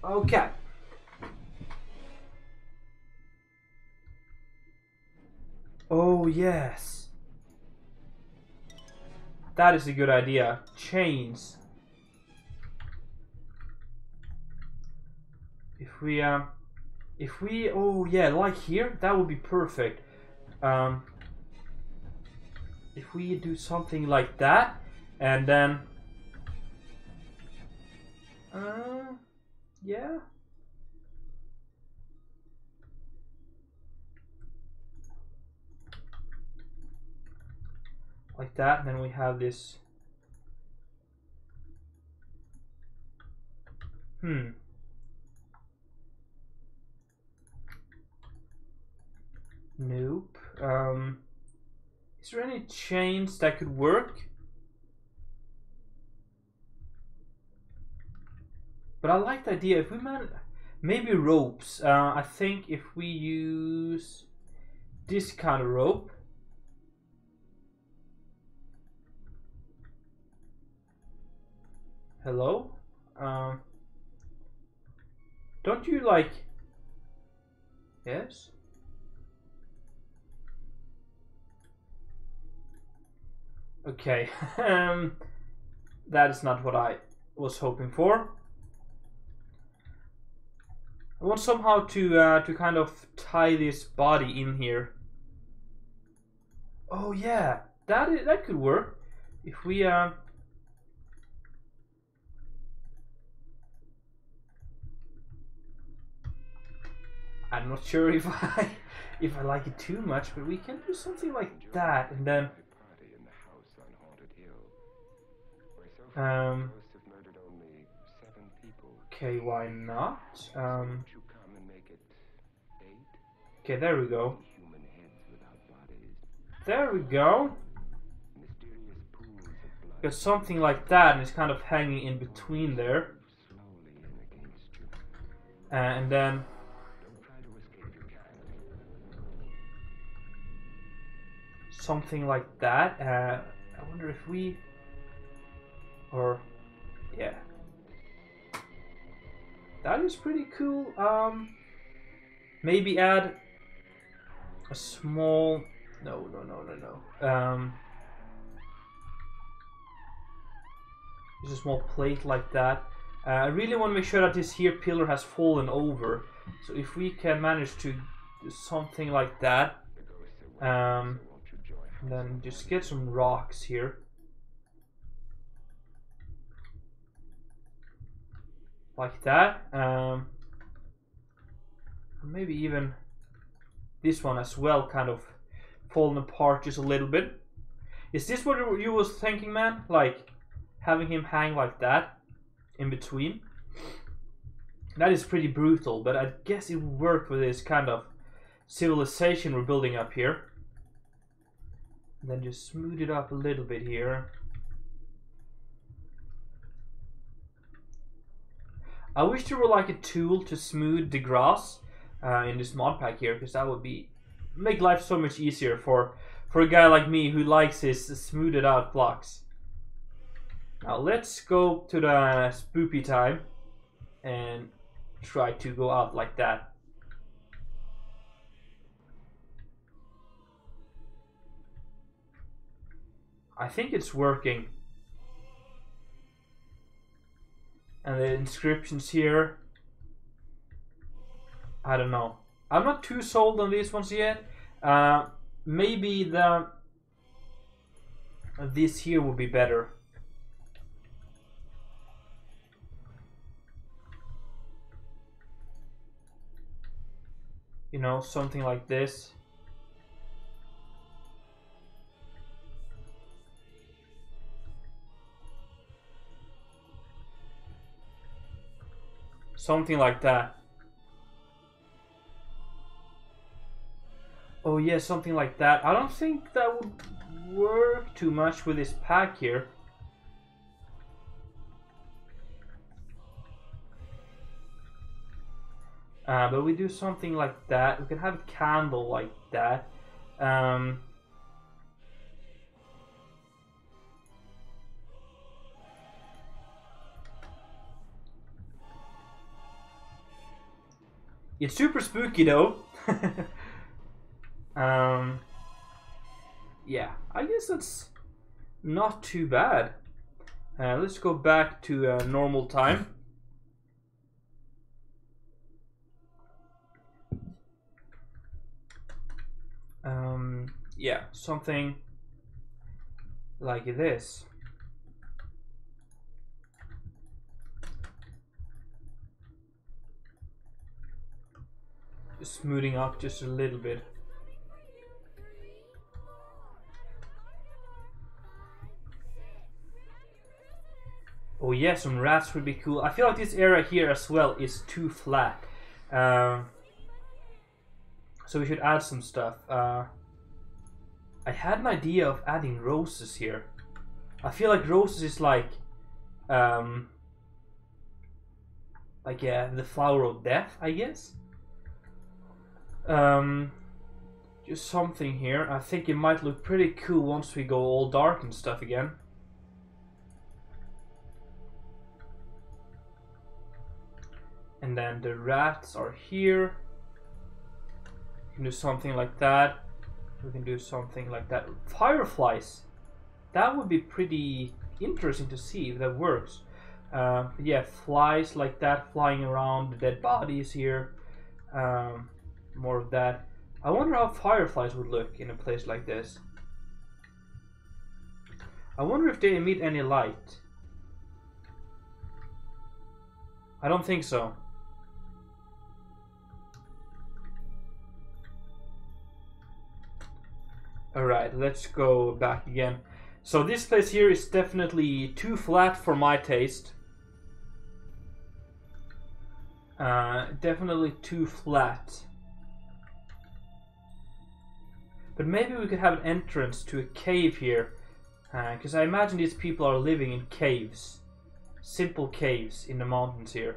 Okay. Oh yes. That is a good idea. Chains. If we, oh yeah, like here, that would be perfect. If we do something like that, and then, yeah. Like that, and then we have this. Nope. Is there any chains that could work? But I like the idea. If we maybe ropes. I think if we use this kind of rope. Hello? Don't you like... Yes? Okay. That is not what I was hoping for. I want somehow to kind of tie this body in here. Oh yeah, that could work. If we I'm not sure if I like it too much, but we can do something like that, and then okay, why not? Okay, there we go. There we go. Got something like that, and it's kind of hanging in between there. And then something like that. I wonder if we, or yeah, that is pretty cool. Maybe add a small, no. Just a small plate like that. I really want to make sure that this here pillar has fallen over. So if we can manage to do something like that, and then just get some rocks here. Like that. Maybe even this one as well, kind of falling apart just a little bit. Is this what you was thinking, man? Like having him hang like that in between? That is pretty brutal, but I guess it would work with this kind of civilization we're building up here. And then just smooth it up a little bit here. I wish there were like a tool to smooth the grass in this mod pack here, because that would make life so much easier for for a guy like me who likes his smoothed out blocks. Now let's go to the spoopy time and try to go out like that. I think it's working. And the inscriptions here, I don't know. I'm not too sold on these ones yet. Maybe this here would be better. You know, something like this. Something like that. Oh yeah, something like that. I don't think that would work too much with this pack here. But we do something like that. We can have a candle like that. It's super spooky though. Yeah, I guess that's not too bad. Let's go back to normal time. Yeah, something like this. Just smoothing up just a little bit. Oh yeah, some rats would be cool. I feel like this area here as well is too flat. So we should add some stuff. I had an idea of adding roses here. I feel like roses is like the flower of death, I guess. Just something here. I think it might look pretty cool once we go all dark and stuff again. And then the rats are here. We can do something like that. We can do something like that. Fireflies. That would be pretty interesting to see if that works. Yeah, flies like that flying around. The dead bodies here. More of that. I wonder how fireflies would look in a place like this. I wonder if they emit any light. I don't think so. Alright, let's go back again. So this place here is definitely too flat for my taste. Definitely too flat. But maybe we could have an entrance to a cave here. Because I imagine these people are living in caves. Simple caves in the mountains here.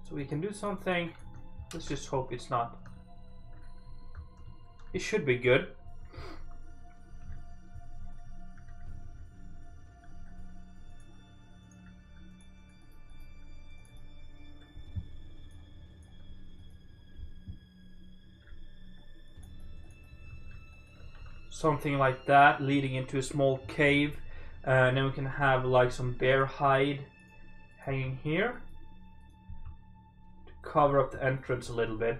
So we can do something. Let's just hope it's not. It should be good. Something like that, leading into a small cave. And then we can have like some bear hide hanging here. Cover up the entrance a little bit.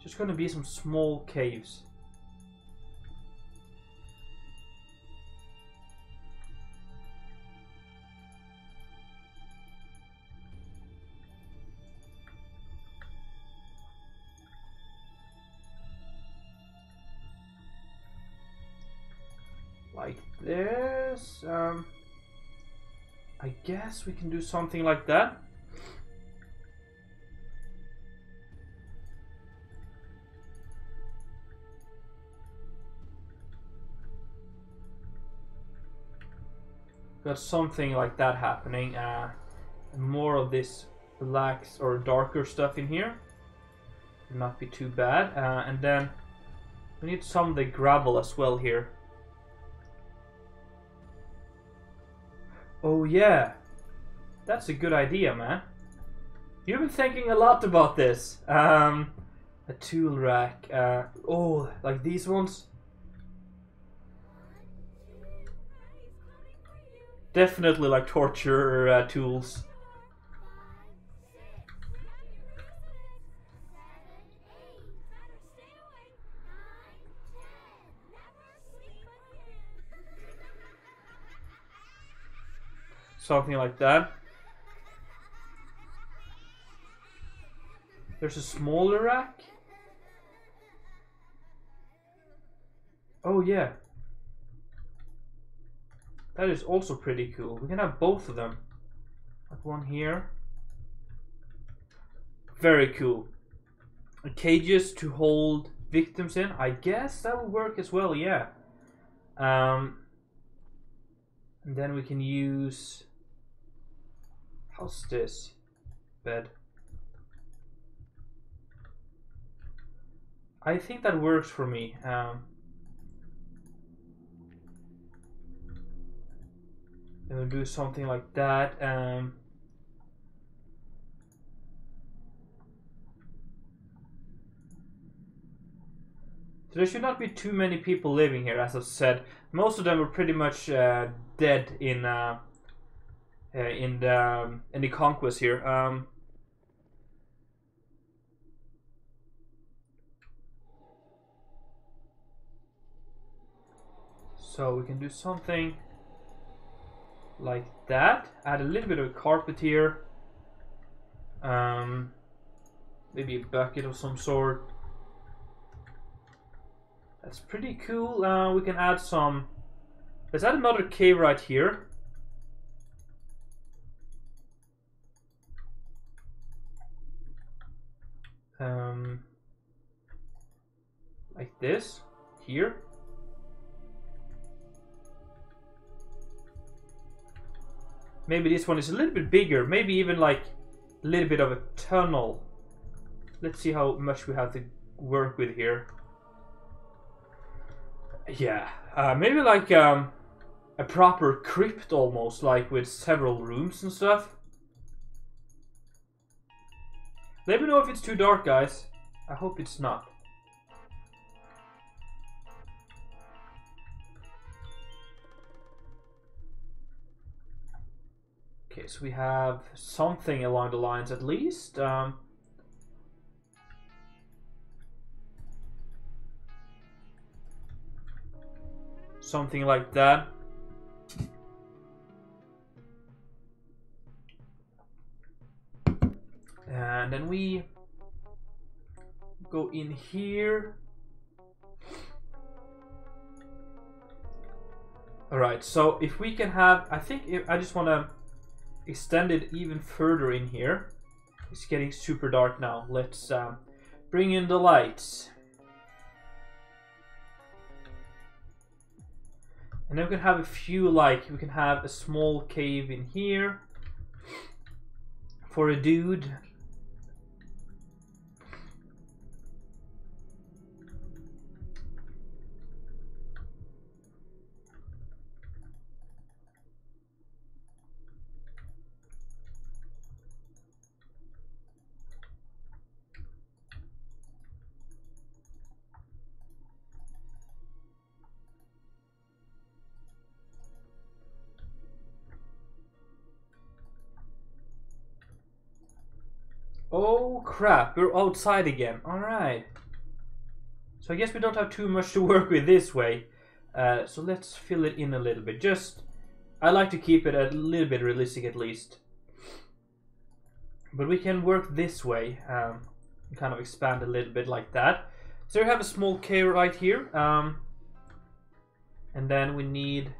Just gonna be some small caves. Like this. I guess we can do something like that. Got something like that happening. And more of this black or darker stuff in here. Would not be too bad. And then we need some of the gravel as well here. Oh yeah, that's a good idea, man. You've been thinking a lot about this. A tool rack. Oh, like these ones. Definitely like torture tools. Something like that. There's a smaller rack. Oh yeah. That is also pretty cool. We can have both of them. Like one here. Very cool. Cages to hold victims in. I guess that would work as well, yeah. And then we can use... How's this? Bed. I think that works for me. Then we'll do something like that. So there should not be too many people living here, as I've said. Most of them are pretty much dead in the Conquest here. So we can do something like that. Add a little bit of a carpet here. Maybe a bucket of some sort. That's pretty cool. We can add some... Let's add another cave right here. Like this. Here. Maybe this one is a little bit bigger. Maybe even like a little bit of a tunnel. Let's see how much we have to work with here. Yeah, maybe like a proper crypt almost, like with several rooms and stuff. Let me know if it's too dark, guys. I hope it's not. Okay, so we have something along the lines at least. Something like that. And then we go in here. Alright, so if we can have... I think I just want to extend it even further in here. It's getting super dark now. Let's bring in the lights. And then we can have a few, like, we can have a small cave in here for a dude. Oh crap, we're outside again. Alright. So I guess we don't have too much to work with this way. So let's fill it in a little bit. I like to keep it a little bit realistic at least. But we can work this way. Kind of expand a little bit like that. So we have a small cave right here. And then we need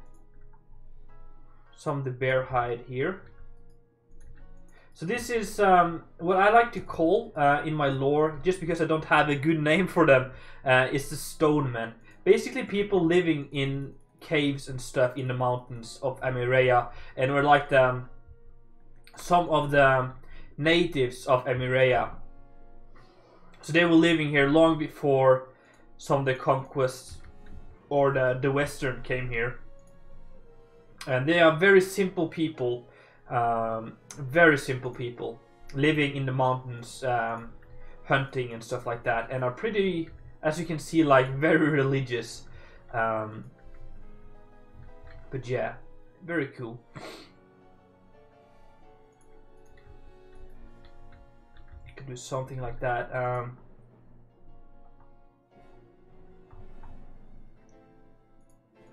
some of the bear hide here. So this is what I like to call in my lore, just because I don't have a good name for them, is the stone men. Basically people living in caves and stuff in the mountains of Amirea, and we're like the some of the natives of Emirea. So they were living here long before some of the Conquest or the Western came here. And they are very simple people, living in the mountains, hunting and stuff like that, and are pretty, as you can see, like very religious. But yeah, very cool. You could do something like that.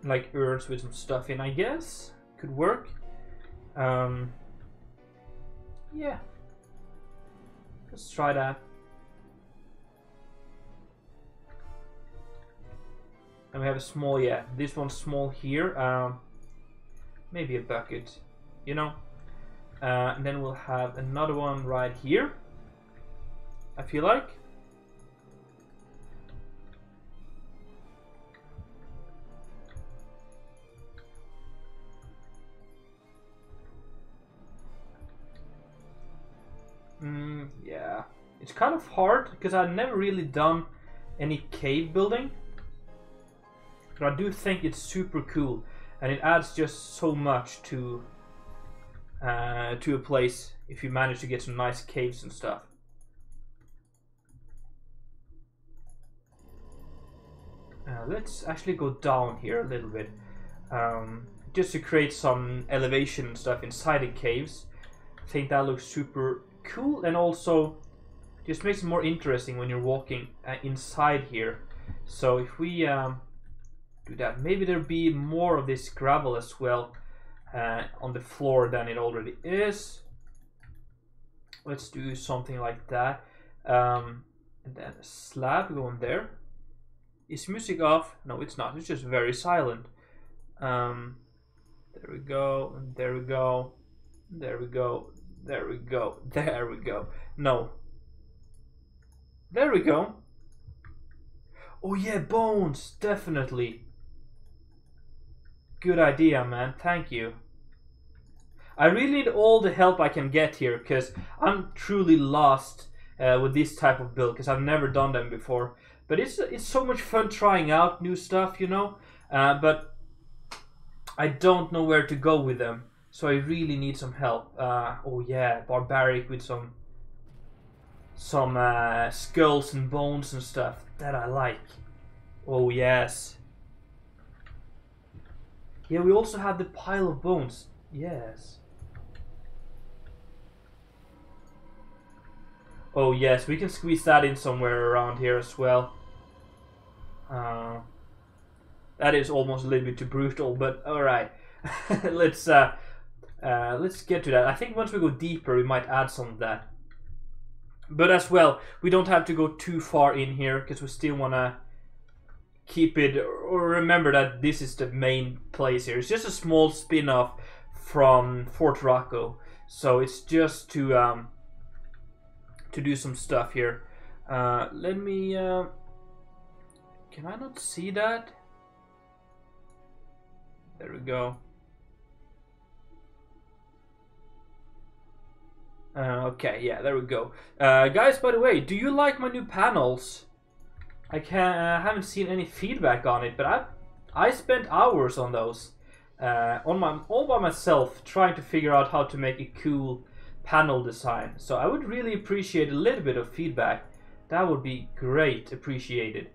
Like urns with some stuff in, I guess. Could work. Yeah. Let's try that. And we have a small, yeah, this one's small here. Maybe a bucket, you know. And then we'll have another one right here, I feel like. Yeah, it's kind of hard because I've never really done any cave building. But I do think it's super cool, and it adds just so much to a place if you manage to get some nice caves and stuff. Let's actually go down here a little bit, just to create some elevation and stuff inside the caves. I think that looks super cool, and also just makes it more interesting when you're walking inside here. So if we do that, maybe there'll be more of this gravel as well on the floor than it already is. Let's do something like that, and then a slab going there. Is music off? No, it's not. It's just very silent. There we go, and there we go, there we go, there we go, there we go. No. There we go. Oh yeah, bones, definitely. Good idea, man. Thank you. I really need all the help I can get here, because I'm truly lost with this type of build, because I've never done them before. But it's so much fun trying out new stuff, you know. But I don't know where to go with them, so I really need some help. Oh yeah, barbaric with some skulls and bones and stuff that I like. Oh yes. Yeah, we also have the pile of bones. Yes. Oh yes, we can squeeze that in somewhere around here as well. That is almost a little bit too brutal, but alright. let's get to that. I think once we go deeper, we might add some of that. But as well, we don't have to go too far in here, because we still want to keep it, or remember that this is the main place here. It's just a small spin-off from Fort Rocco, so it's just to do some stuff here. Let me can I not see that? There we go. Okay, yeah, there we go. Guys, by the way, do you like my new panels? I haven't seen any feedback on it, but I spent hours on those, all by myself, trying to figure out how to make a cool panel design. So I would really appreciate a little bit of feedback. That would be great, appreciated.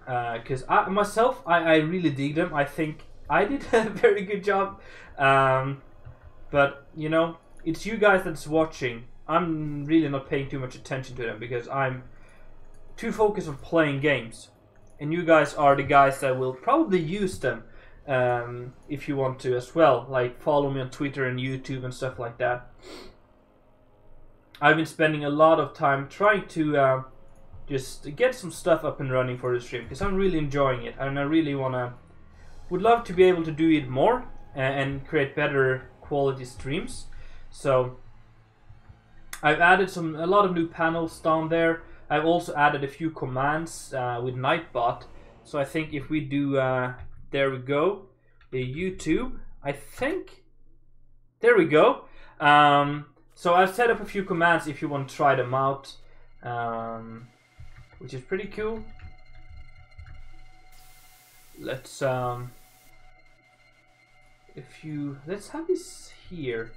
Because I really dig them. I think I did a very good job. But you know, it's you guys that's watching. I'm really not paying too much attention to them because I'm too focused on playing games, and you guys are the guys that will probably use them if you want to as well. Like follow me on Twitter and YouTube and stuff like that. I've been spending a lot of time trying to just get some stuff up and running for the stream because I'm really enjoying it, and I really would love to be able to do it more and create better quality streams. So I've added a lot of new panels down there. I've also added a few commands with Nightbot. So I think if we do, there we go, the YouTube, I think There we go. So I've set up a few commands if you want to try them out, which is pretty cool. Let's let's have this here,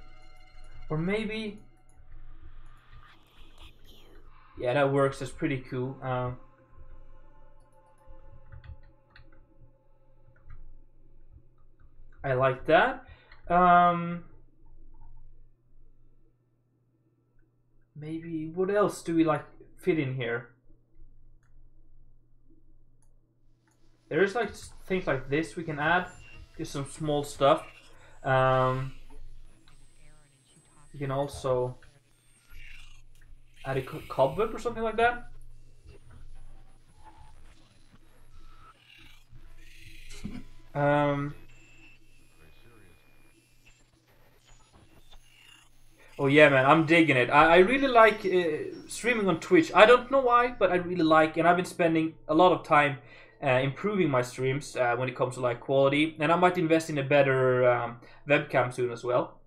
or maybe, yeah, that works. That's pretty cool. I like that. Maybe what else do we like fit in here? There's like things like this we can add. Just some small stuff. You can also add a cobweb or something like that. Oh yeah, man, I'm digging it. I really like streaming on Twitch. I don't know why, but I really like, and I've been spending a lot of time improving my streams when it comes to like quality, and I might invest in a better webcam soon as well.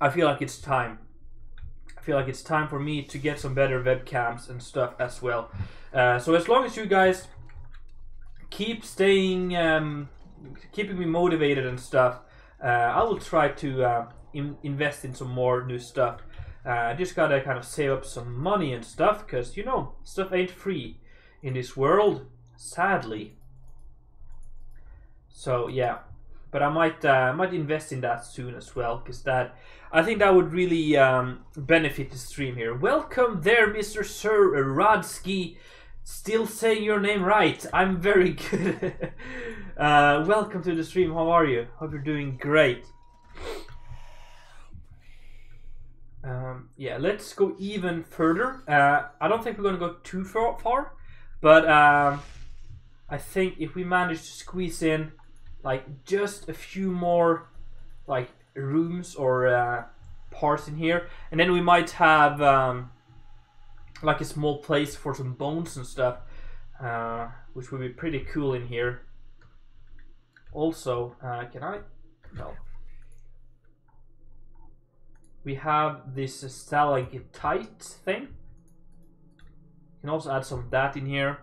I feel like it's time. I feel like it's time for me to get some better webcams and stuff as well. So as long as you guys keep staying, keeping me motivated and stuff, I will try to invest in some more new stuff. I just gotta kind of save up some money and stuff, because, you know, stuff ain't free in this world, sadly. So yeah, but I might invest in that soon as well, because I think that would really benefit the stream here. Welcome there, Mr. Sir Rodsky. Still saying your name right. I'm very good. Welcome to the stream. How are you? Hope you're doing great. Yeah, let's go even further. I don't think we're gonna go too far, but I think if we manage to squeeze in like just a few more like rooms or parts in here, and then we might have like a small place for some bones and stuff, which would be pretty cool in here. Also, can I? No. We have this stalactite thing. You can also add some of that in here.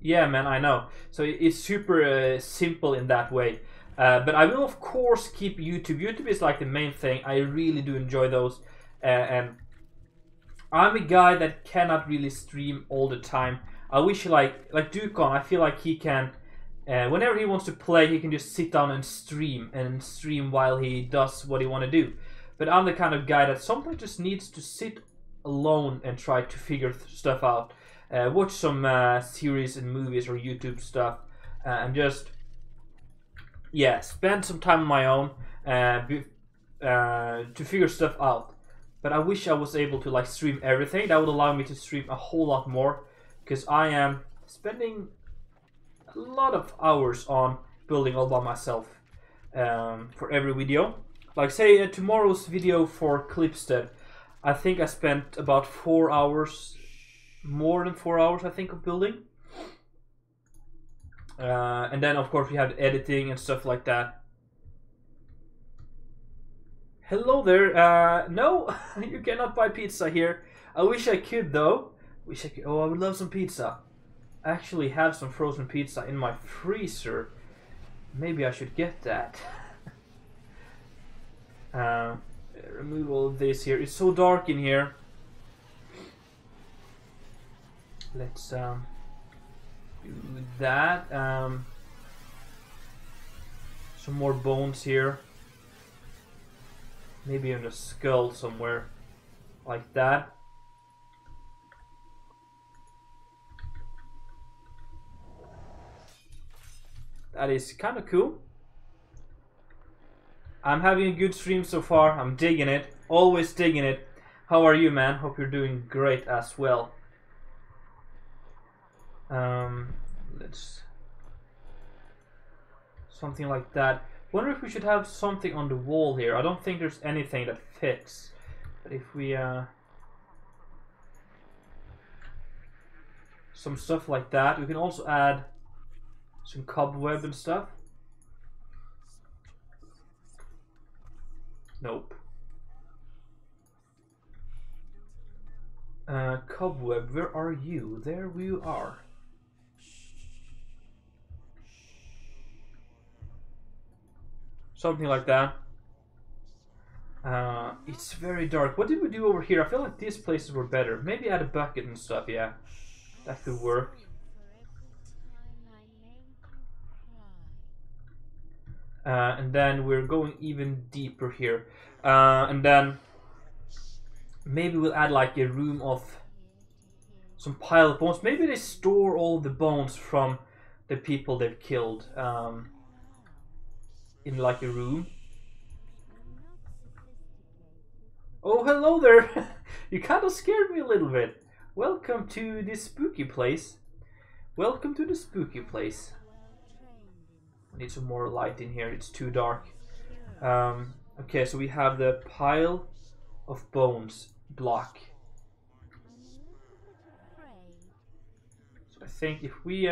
Yeah, man, I know. So it's super simple in that way. But I will, of course, keep YouTube. YouTube is like the main thing. I really do enjoy those. And I'm a guy that cannot really stream all the time. I wish like Dukon, I feel like he can, whenever he wants to play, he can just sit down and stream while he does what he want to do. But I'm the kind of guy that sometimes just needs to sit alone and try to figure stuff out. Watch some series and movies or YouTube stuff, and just, yeah, spend some time on my own to figure stuff out. But I wish I was able to like stream everything. That would allow me to stream a whole lot more, because I am spending a lot of hours on building all by myself for every video. Like say tomorrow's video for Clipstead, I think I spent about 4 hours, more than 4 hours I think, of building. And then of course we have editing and stuff like that. Hello there. No, you cannot buy pizza here. I wish I could though. Wish I could. Oh, I would love some pizza. I actually have some frozen pizza in my freezer. Maybe I should get that. Remove all of this here. It's so dark in here. Let's do that. Some more bones here. Maybe in a skull somewhere, like that. That is kind of cool. I'm having a good stream so far. I'm digging it. Always digging it. How are you, man? Hope you're doing great as well. Let's... something like that. Wonder if we should have something on the wall here. I don't think there's anything that fits. But if we some stuff like that. We can also add some cobweb and stuff. Nope. Cobweb, where are you? There you are. Something like that. It's very dark. What did we do over here? I feel like these places were better. Maybe add a bucket and stuff, yeah. That could work. And then we're going even deeper here. And then maybe we'll add like a room of some pile of bones. Maybe they store all the bones from the people they've killed in like a room. Oh, hello there! You kind of scared me a little bit. Welcome to this spooky place. Welcome to the spooky place. I need some more light in here, it's too dark. Okay, so we have the pile of bones block. So I think if we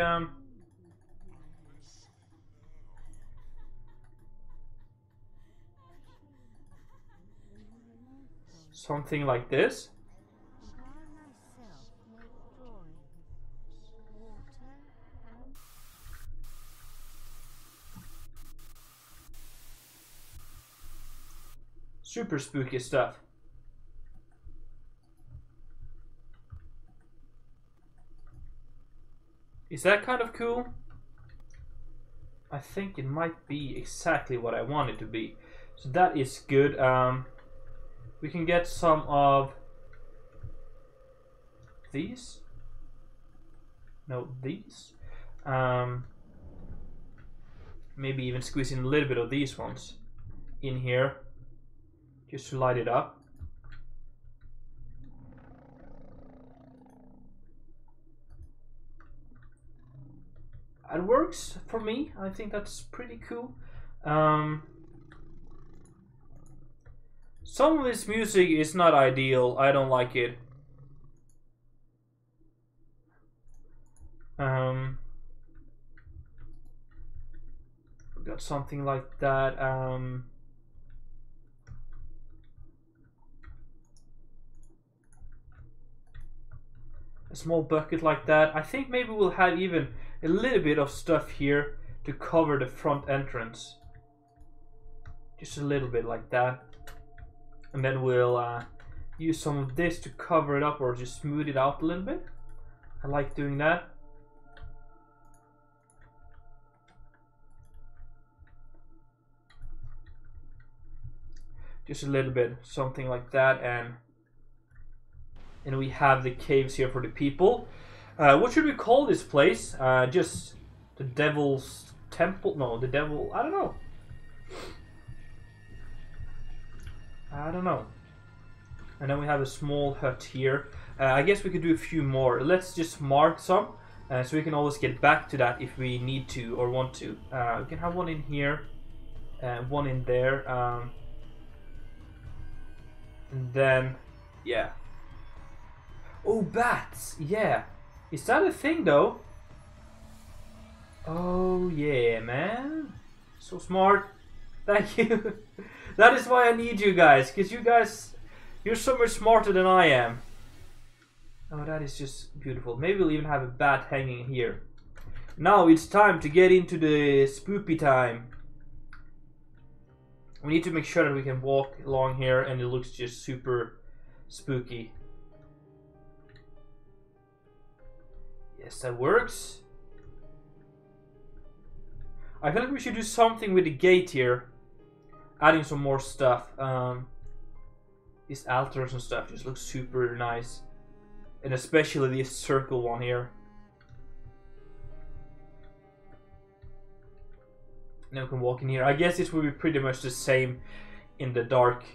something like this. Super spooky stuff. Is that kind of cool? I think it might be exactly what I want it to be. So that is good. We can get some of these. No, these. Maybe even squeeze in a little bit of these ones in here, just to light it up. It works for me. I think that's pretty cool. Some of this music is not ideal. I don't like it. We got something like that. A small bucket like that. I think maybe we'll have even a little bit of stuff here to cover the front entrance. Just a little bit like that. And then we'll use some of this to cover it up or just smooth it out a little bit. I like doing that. Just a little bit, something like that, and we have the caves here for the people. What should we call this place? Just the Devil's Temple? No, the Devil. I don't know. I don't know. And then we have a small hut here. I guess we could do a few more. Let's just mark some, so we can always get back to that if we need to or want to. We can have one in here, one in there, and then, yeah. Oh, bats! Yeah. Is that a thing, though? Oh, yeah, man. So smart. Thank you. That is why I need you guys, because you guys, you're so much smarter than I am. Oh, that is just beautiful. Maybe we'll even have a bat hanging here. Now it's time to get into the spoopy time. We need to make sure that we can walk along here and it looks just super spooky. Yes, that works. I feel like we should do something with the gate here. Adding some more stuff. These altars and stuff just look super nice. And especially this circle one here. Now we can walk in here. I guess this will be pretty much the same in the dark.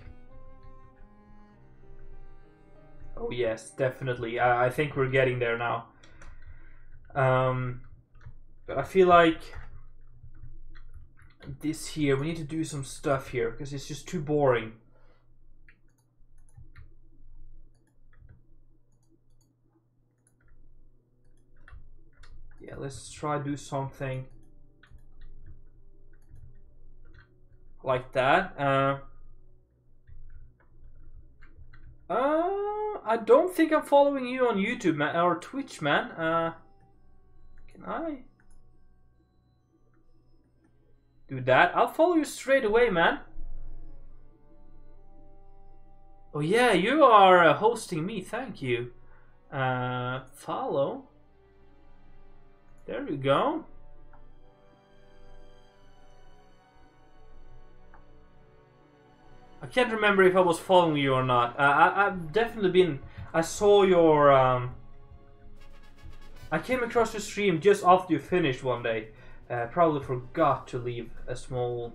Oh yes, definitely. I think we're getting there now. But I feel like this here, we need to do some stuff here because it's just too boring. let's try do something like that. I don't think I'm following you on YouTube, man, or Twitch, man. Can I do that? I'll follow you straight away, man. Oh yeah, you are hosting me. Thank you. Follow. There you go. I can't remember if I was following you or not. I've definitely been. I saw your. I came across your stream just after you finished one day. Probably forgot to leave a small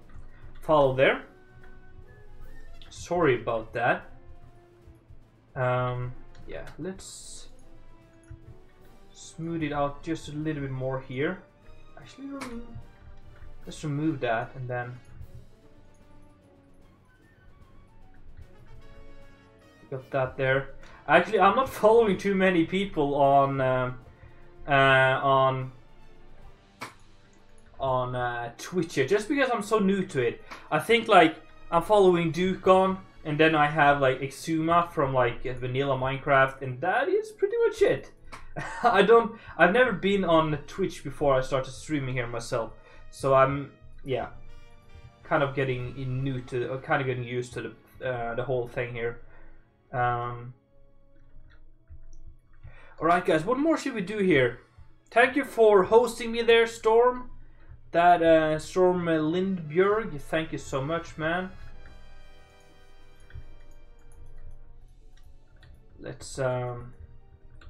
follow there. Sorry about that. Yeah, let's smooth it out just a little bit more here. Actually, let's remove that and then got that there. Actually, I'm not following too many people on Twitch here, just because I'm so new to it. I think like I'm following Duke and then I have like Exuma from like vanilla Minecraft, and that is pretty much it. I've never been on Twitch before I started streaming here myself, so I'm kind of getting getting used to the whole thing here. Alright guys, what more should we do here? Thank you for hosting me there, Storm. Storm Lindbjörg, thank you so much, man. Let's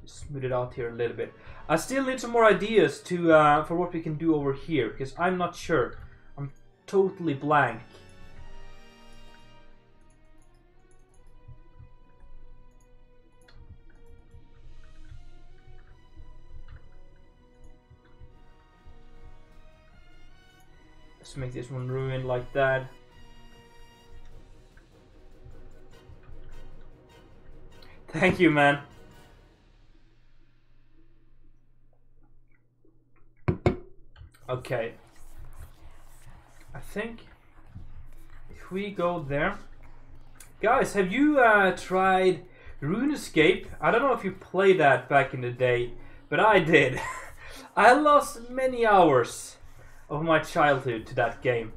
smooth it out here a little bit. I still need some more ideas for what we can do over here, because I'm not sure. I'm totally blank. Let's make this one ruined like that. Thank you, man. Okay. I think if we go there. Guys, have you tried RuneScape? I don't know if you played that back in the day, but I did. I lost many hours of my childhood to that game.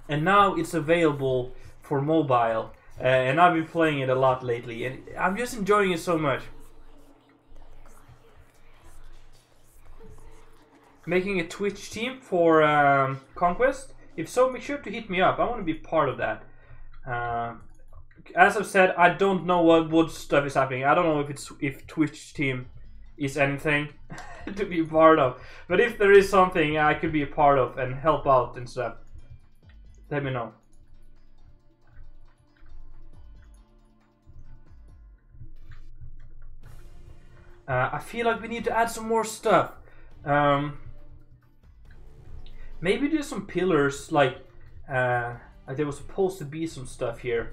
And now it's available for mobile. And I've been playing it a lot lately, and I'm just enjoying it so much. Making a Twitch team for Conquest? If so, make sure to hit me up. I want to be part of that. As I've said, I don't know what stuff is happening. I don't know if Twitch team is anything to be part of. But if there is something I could be a part of and help out and stuff, let me know. I feel like we need to add some more stuff. Maybe do some pillars, like there was supposed to be some stuff here.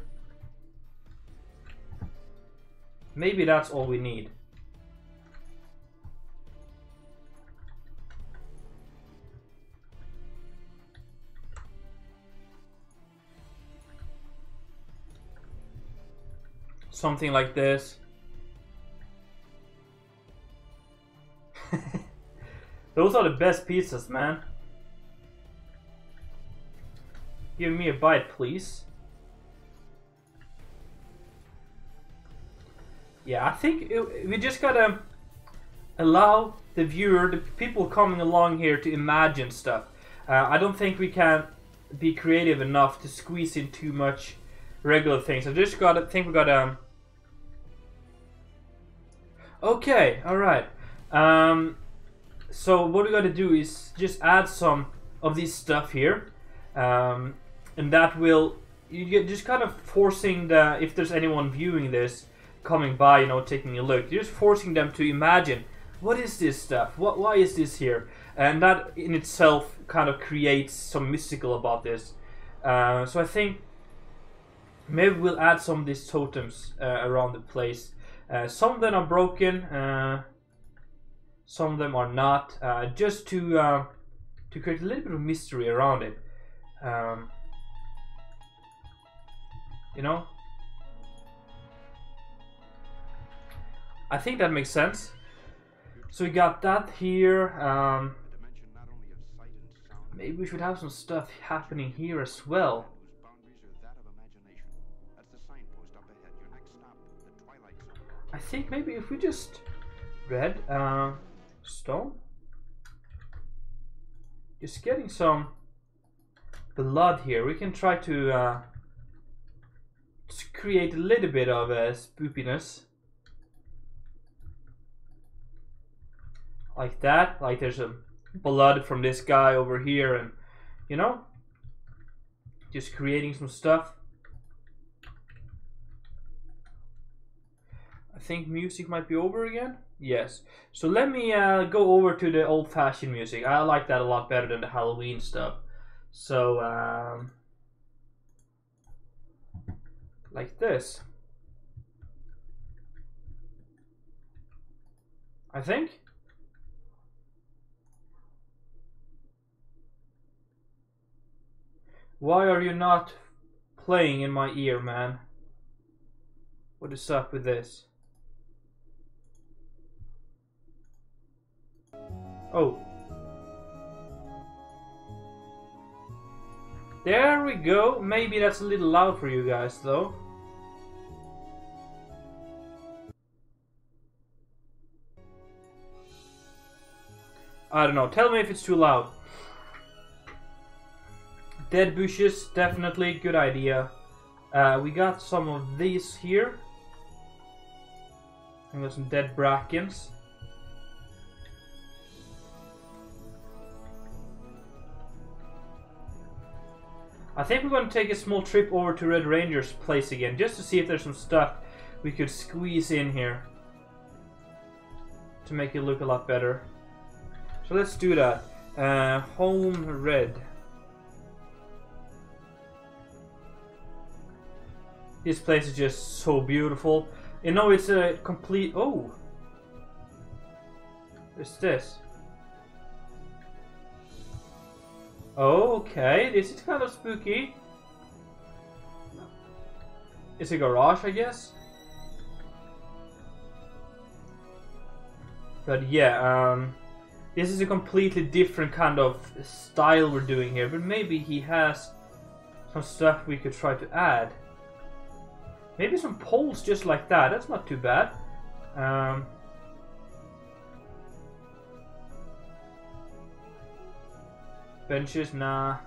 Maybe that's all we need. Something like this. Those are the best pizzas, man. Give me a bite, please. Yeah, I think we just gotta allow the viewer, the people coming along here, to imagine stuff. I don't think we can be creative enough to squeeze in too much regular things. I just think we gotta. Okay, all right. So what we gotta do is just add some of this stuff here, and that will just kind of forcing if there's anyone viewing this, coming by, you know, taking a look, you're just forcing them to imagine, what is this stuff? Why is this here? And that in itself kind of creates some mystical about this. So I think maybe we'll add some of these totems around the place. Some of them are broken. some of them are not, just to create a little bit of mystery around it. You know, I think that makes sense. So we got that here. Maybe we should have some stuff happening here as well. I think maybe if we just red stone, just getting some blood here, we can try to just create a little bit of spoopiness. Like that, like there's a blood from this guy over here, and you know, just creating some stuff. I think music might be over again. Yes, so let me go over to the old-fashioned music. I like that a lot better than the Halloween stuff. So like this, I think. Why are you not playing in my ear, man? What is up with this? Oh. There we go. Maybe that's a little loud for you guys, though. I don't know. Tell me if it's too loud. Dead bushes, definitely good idea. We got some of these here. And got some dead brackens. I think we're going to take a small trip over to Red Ranger's place again, just to see if there's some stuff we could squeeze in here to make it look a lot better. So let's do that. Home Red. This place is just so beautiful. You know, it's a complete... Oh! What's this? Okay, this is kind of spooky. It's a garage, I guess. But yeah, this is a completely different kind of style we're doing here. But maybe he has some stuff we could try to add. Maybe some poles just like that. That's not too bad. Benches, nah.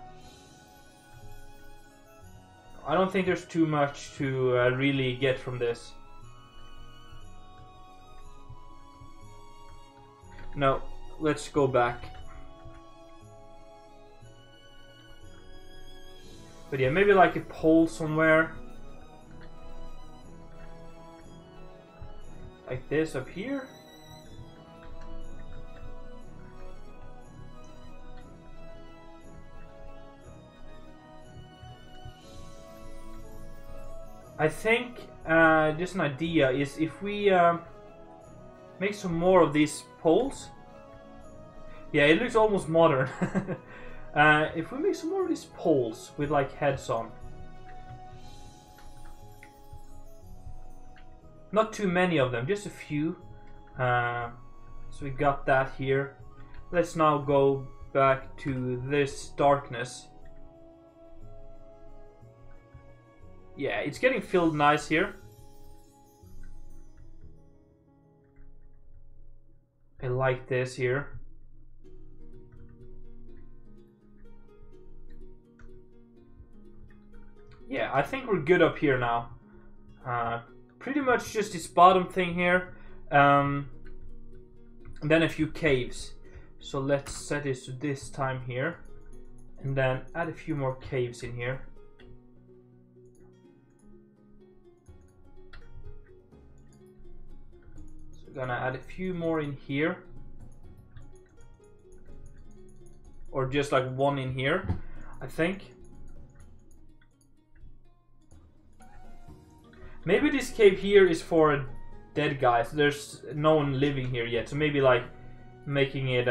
I don't think there's too much to really get from this. No, let's go back. But yeah, maybe like a pole somewhere. Like this up here. I think just an idea is if we make some more of these poles. Yeah, it looks almost modern. If we make some more of these poles with like heads on. Not too many of them, just a few. So we got that here. Let's now go back to this darkness. Yeah, it's getting filled nice here. I like this here. Yeah, I think we're good up here now. Pretty much just this bottom thing here. And then a few caves. So let's set this to this time here. And then add a few more caves in here. So we're gonna add a few more in here. Or just like one in here, I think. Maybe this cave here is for a dead guy, so there's no one living here yet. So maybe like making it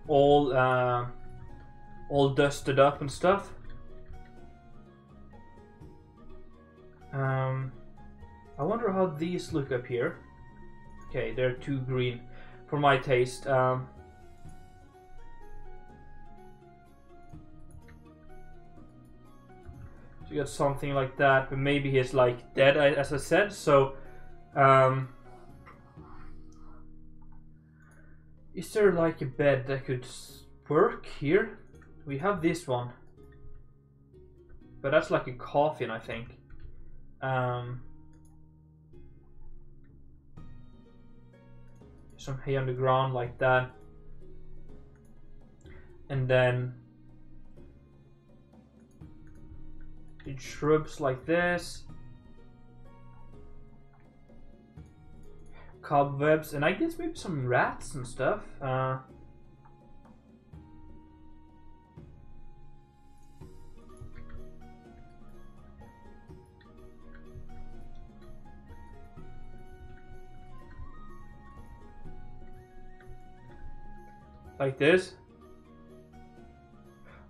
all dusted up and stuff. I wonder how these look up here. Okay, they're too green for my taste. So you got something like that, but maybe he's like dead, as I said. So, is there like a bed that could work here? We have this one, but that's like a coffin, I think. Some hay on the ground like that, and then shrubs like this, cobwebs, and I guess maybe some rats and stuff. Like this.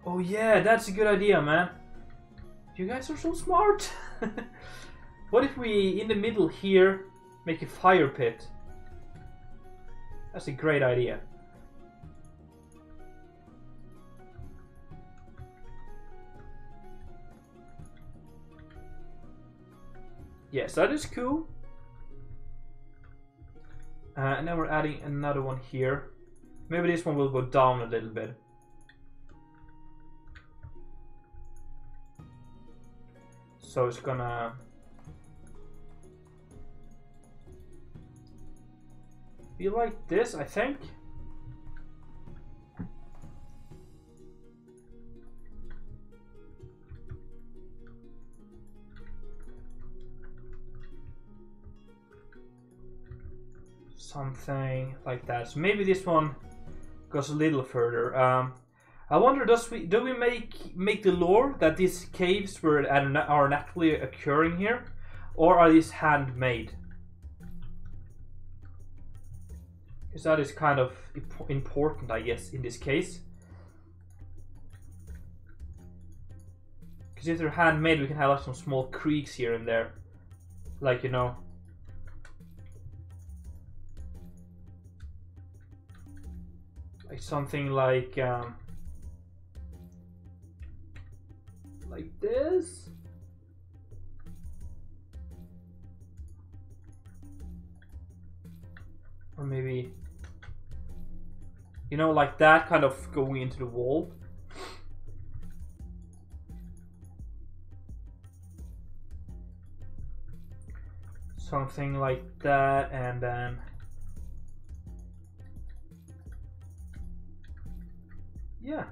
Oh yeah, that's a good idea, man. You guys are so smart. What if we, in the middle here, make a fire pit? That's a great idea. Yes, that is cool. And then we're adding another one here. Maybe this one will go down a little bit. So it's gonna be like this, I think. Something like that. So maybe this one goes a little further. I wonder, do we make the lore that these caves are naturally occurring here, or are these handmade? Because that is kind of important, I guess, in this case. Because if they're handmade, we can have like some small creeks here and there, like, you know. Like something like this. Or maybe, you know, like that, kind of going into the wall. Something like that, and then yeah.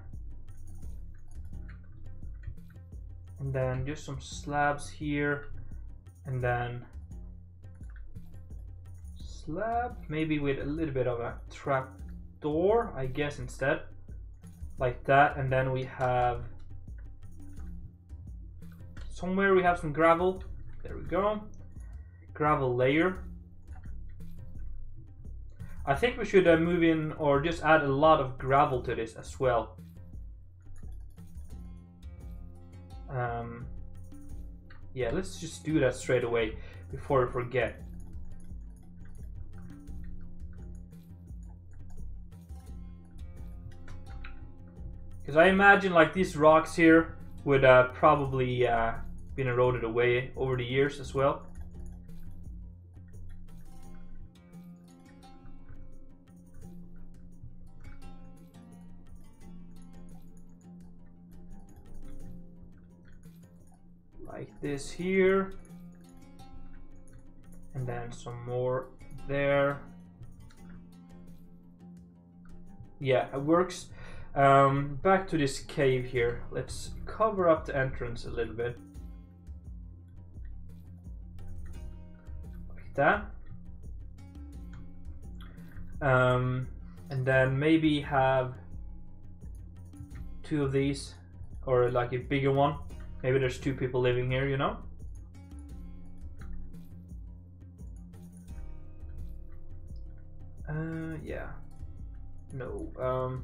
And then just some slabs here, and then slab, maybe with a little bit of a trap door, I guess, instead. Like that, and then we have somewhere we have some gravel. There we go. Gravel layer. I think we should move in, or just add a lot of gravel to this as well. Yeah, let's just do that straight away before I forget. Because I imagine like these rocks here would probably been eroded away over the years as well. Like this here, and then some more there. Yeah, it works. Back to this cave here. Let's cover up the entrance a little bit. Like that. And then maybe have two of these, or like a bigger one. Maybe there's two people living here, you know? Yeah. No.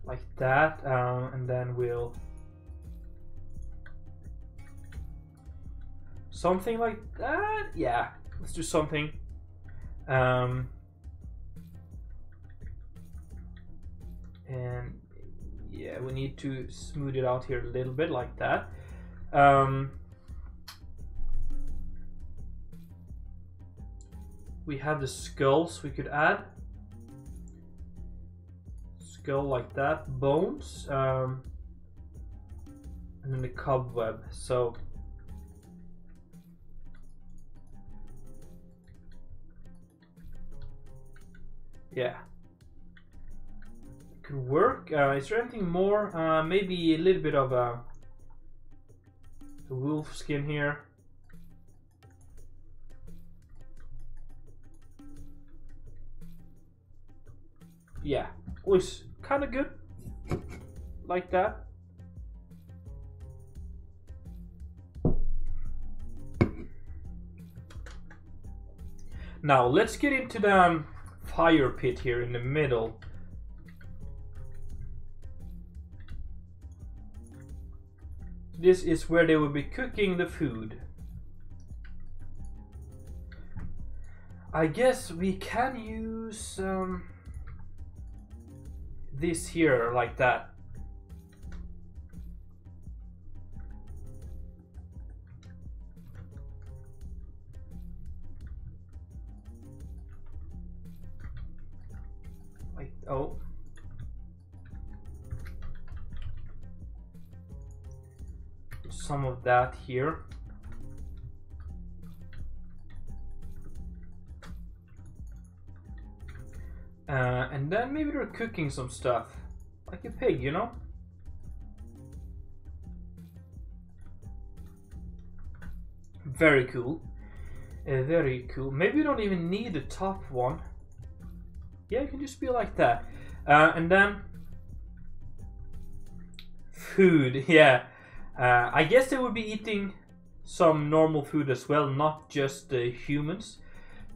Like that, and then we'll something like that. Yeah, let's do something. And yeah, we need to smooth it out here a little bit like that. We have the skulls we could add. Skull like that, bones, and then the cobweb. So yeah, it could work. Is there anything more? Maybe a little bit of a wolf skin here. Yeah, was kind of good, like that. Now let's get into the fire pit here in the middle. This is where they will be cooking the food. I guess we can use this here like that. Like, oh. Some of that here. And then maybe they're cooking some stuff. Like a pig, you know? Very cool. Very cool. Maybe you don't even need the top one. Yeah, it can just be like that. And then... food, yeah. I guess they would be eating some normal food as well, not just the humans.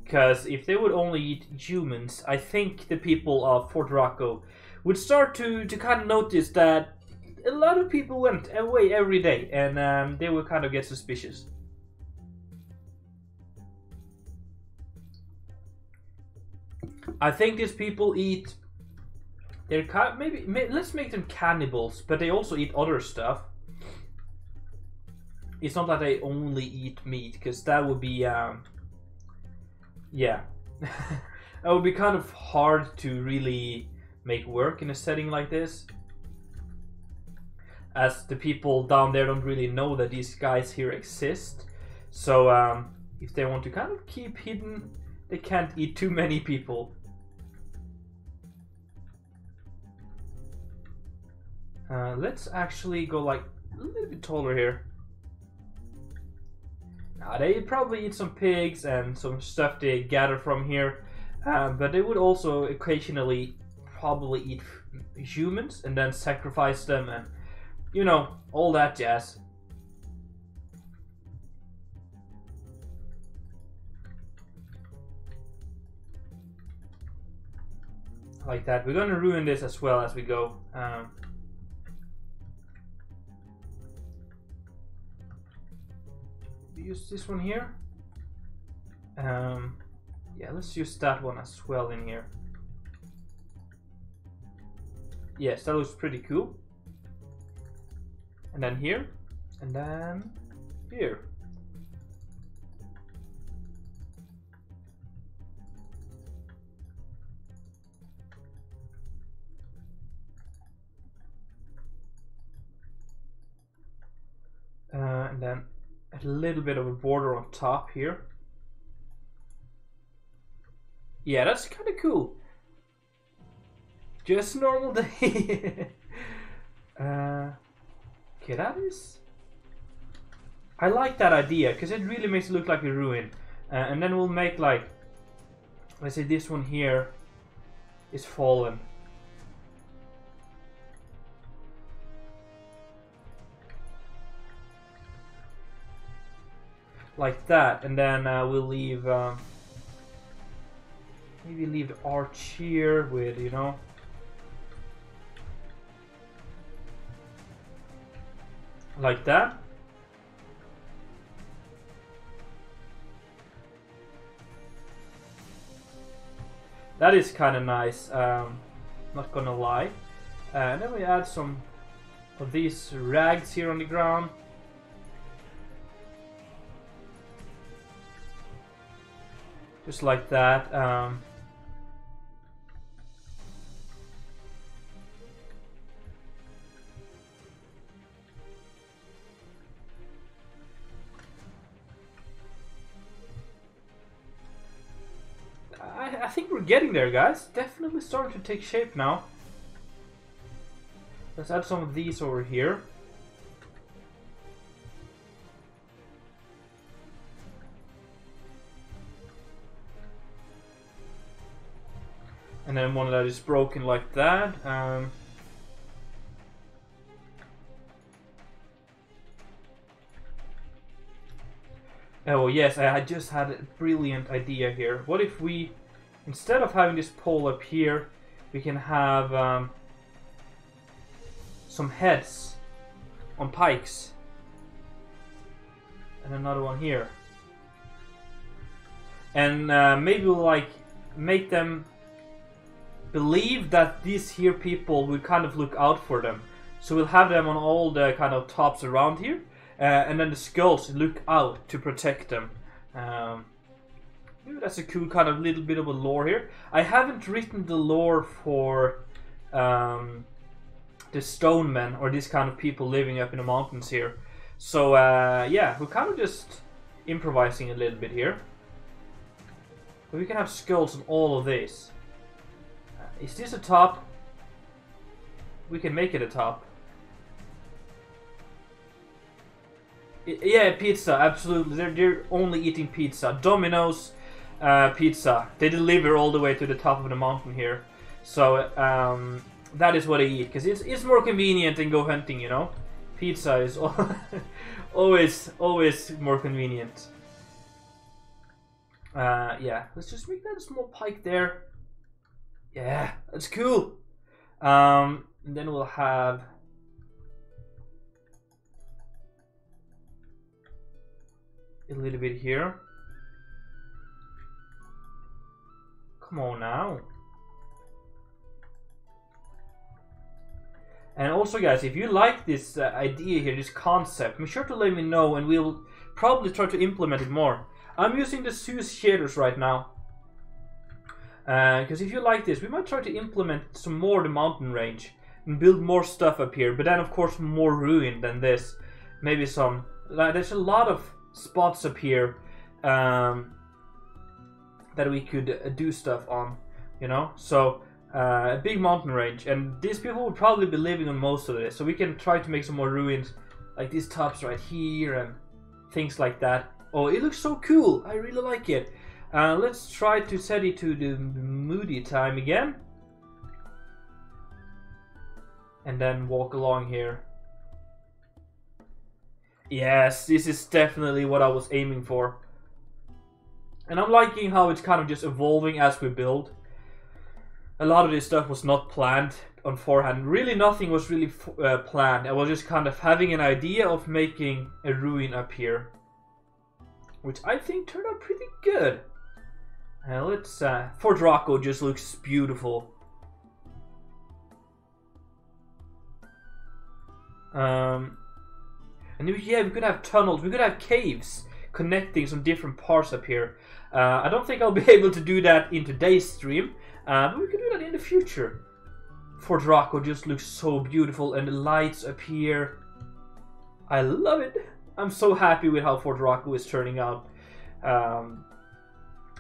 Because if they would only eat humans, I think the people of Fort Rocco would start to kind of notice that a lot of people went away every day, and they would kind of get suspicious. I think these people eat... They're maybe let's make them cannibals, but they also eat other stuff. It's not that they only eat meat, because that would be... yeah. That would be kind of hard to really make work in a setting like this, as the people down there don't really know that these guys here exist. So if they want to kind of keep hidden, they can't eat too many people. Let's actually go like a little bit taller here. Now they probably eat some pigs and some stuff they gather from here, but they would also occasionally probably eat humans and then sacrifice them, and you know, all that jazz. Like that. We're gonna ruin this as well as we go. Use this one here. Yeah, let's use that one as well in here. Yes, that looks pretty cool. And then here, and then here. And then a little bit of a border on top here. Yeah, that's kind of cool. Just normal day. Okay, that is... I like that idea, because it really makes it look like a ruin. And then we'll make like... Let's say this one here is fallen. like that, and then we'll leave maybe leave the arch here with, you know, like that. That is kind of nice, not gonna lie. And then we add some of these rags here on the ground. Just like that. I think we're getting there, guys. Definitely starting to take shape now. Let's add some of these over here. And then one that is broken like that. Oh yes, I just had a brilliant idea here. What if we, instead of having this pole up here, we can have some heads on pikes. And another one here. And maybe we'll like make them believe that these here people will kind of look out for them. So we'll have them on all the kind of tops around here. And then the skulls look out to protect them. Maybe that's a cool kind of little bit of a lore here. I haven't written the lore for the stone men or these kind of people living up in the mountains here. So yeah, we're kind of just improvising a little bit here. But we can have skulls on all of this. Is this a top? We can make it a top. Yeah, pizza, absolutely. They're only eating pizza. Domino's pizza. They deliver all the way to the top of the mountain here. So that is what they eat, because it's more convenient than go hunting, you know. Pizza is always more convenient. Yeah, let's just make that a small pike there. Yeah, that's cool. And then we'll have a little bit here. Come on now. And also, guys, if you like this idea here, this concept, make sure to let me know, and we'll probably try to implement it more. I'm using the Zeus shaders right now. Because if you like this, we might try to implement some more the mountain range and build more stuff up here. But then, of course, more ruin than this. Maybe some. There's a lot of spots up here that we could do stuff on, you know. So a big mountain range, and these people would probably be living on most of this. So we can try to make some more ruins, like these tops right here and things like that. Oh, it looks so cool! I really like it. Let's try to set it to the moody time again. And then walk along here. Yes, this is definitely what I was aiming for. And I'm liking how it's kind of just evolving as we build. A lot of this stuff was not planned on forehand. Really nothing was really planned. I was just kind of having an idea of making a ruin up here. Which I think turned out pretty good. Let's Fort Rocco just looks beautiful. And yeah, we could have tunnels, we could have caves connecting some different parts up here. I don't think I'll be able to do that in today's stream, but we could do that in the future. Fort Rocco just looks so beautiful, and the lights up here. I love it. I'm so happy with how Fort Rocco is turning out.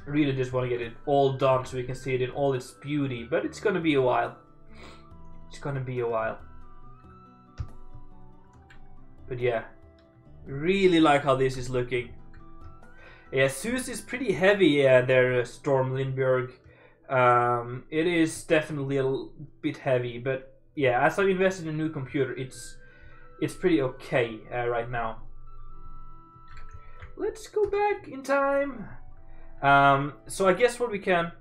Really just want to get it all done so we can see it in all its beauty, but it's gonna be a while. It's gonna be a while. But yeah, really like how this is looking. Yeah, Zeus is pretty heavy there, Storm Lindbergh. It is definitely a bit heavy, but yeah, as I've invested in a new computer, it's pretty okay right now. let's go back in time. So I guess what we can...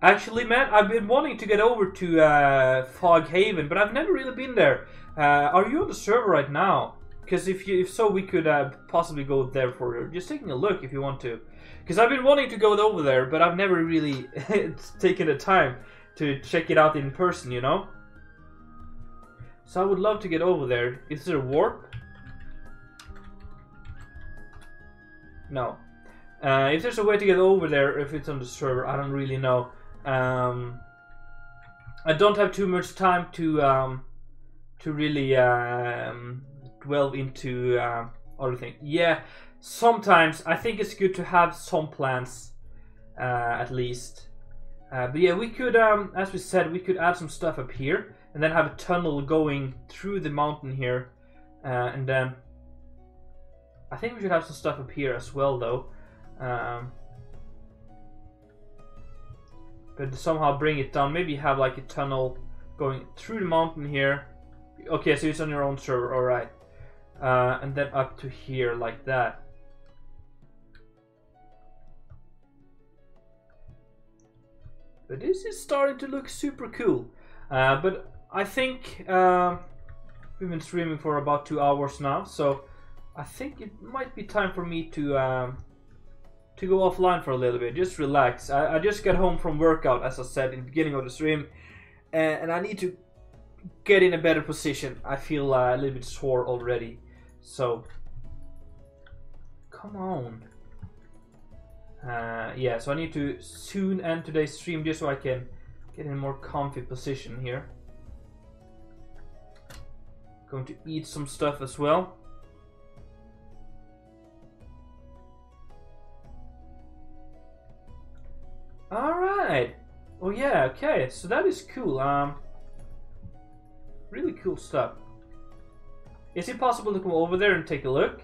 Actually, man, I've been wanting to get over to Fog Haven, but I've never really been there. Are you on the server right now? Because if so, we could possibly go there for just taking a look if you want to. Because I've been wanting to go over there, but I've never really taken the time to check it out in person, you know? So I would love to get over there. Is there a warp? No. If there's a way to get over there, if it's on the server, I don't really know. I don't have too much time to really delve into other things. Yeah, sometimes I think it's good to have some plans, at least. But yeah, we could, as we said, we could add some stuff up here, and then have a tunnel going through the mountain here, and then I think we should have some stuff up here as well, though. But somehow bring it down. Maybe have like a tunnel going through the mountain here. Okay, so it's on your own server, alright. And then up to here like that. But this is starting to look super cool. But I think we've been streaming for about 2 hours now, so I think it might be time for me to go offline for a little bit, just relax. I just got home from workout, as I said in the beginning of the stream, and I need to get in a better position. I feel a little bit sore already, so come on. Yeah, so I need to soon end today's stream just so I can get in a more comfy position here. Going to eat some stuff as well. Alright. Oh yeah, okay. So that is cool. Really cool stuff. Is it possible to come over there and take a look?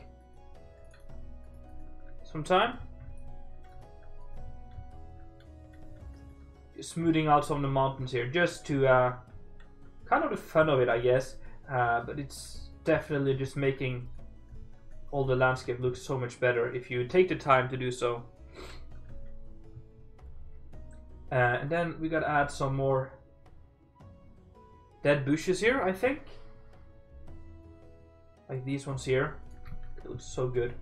Sometime? Just smoothing out some of the mountains here, just to kind of the fun of it, I guess. But it's definitely just making all the landscape look so much better if you take the time to do so. And then we gotta add some more dead bushes here, I think. Like these ones here. It looks so good.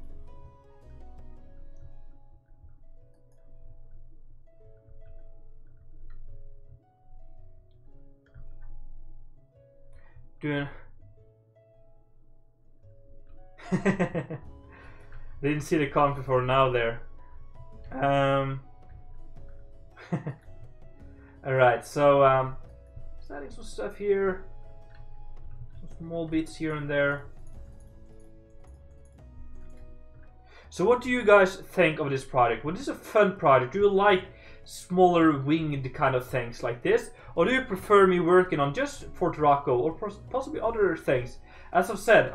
Doing... Didn't see the comment before now there. Alright, so adding some stuff here, some small bits here and there. So what do you guys think of this project? Well, this is a fun project. Do you like smaller winged kind of things like this? Or do you prefer me working on just Fort Rocco or possibly other things? As I've said,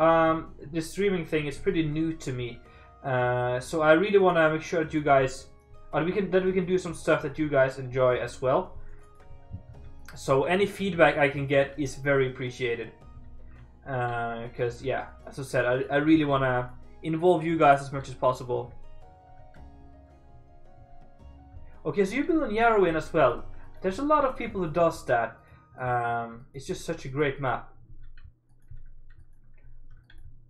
the streaming thing is pretty new to me. So I really want to make sure that you guys... that we can do some stuff that you guys enjoy as well. So any feedback I can get is very appreciated. Because yeah, as I said, I really want to involve you guys as much as possible. Okay, so you build on Yarowyn as well. There's a lot of people who does that. It's just such a great map.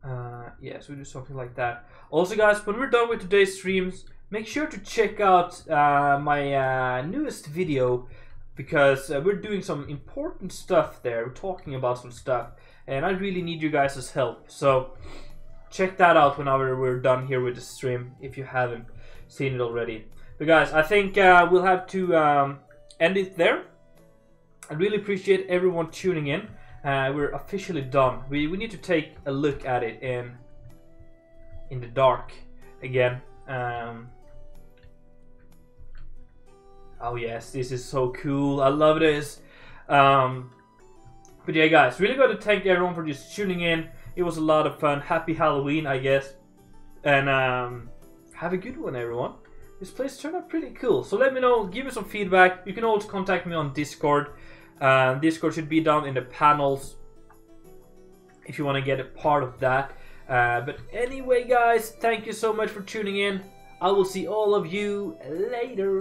Yeah, so we do something like that. Also guys, when we're done with today's streams, make sure to check out my newest video, because we're doing some important stuff there. We're talking about some stuff, and I really need you guys' help. So check that out whenever we're done here with the stream, if you haven't seen it already. But guys, I think we'll have to end it there. I really appreciate everyone tuning in. We're officially done. We need to take a look at it in the dark again. Oh yes, this is so cool. I love this. But yeah guys, really got to thank everyone for just tuning in. It was a lot of fun. Happy Halloween, I guess. And have a good one, everyone. This place turned out pretty cool. So let me know, give me some feedback. You can also contact me on Discord. Discord should be down in the panels if you want to get a part of that. But anyway, guys, thank you so much for tuning in. I will see all of you later.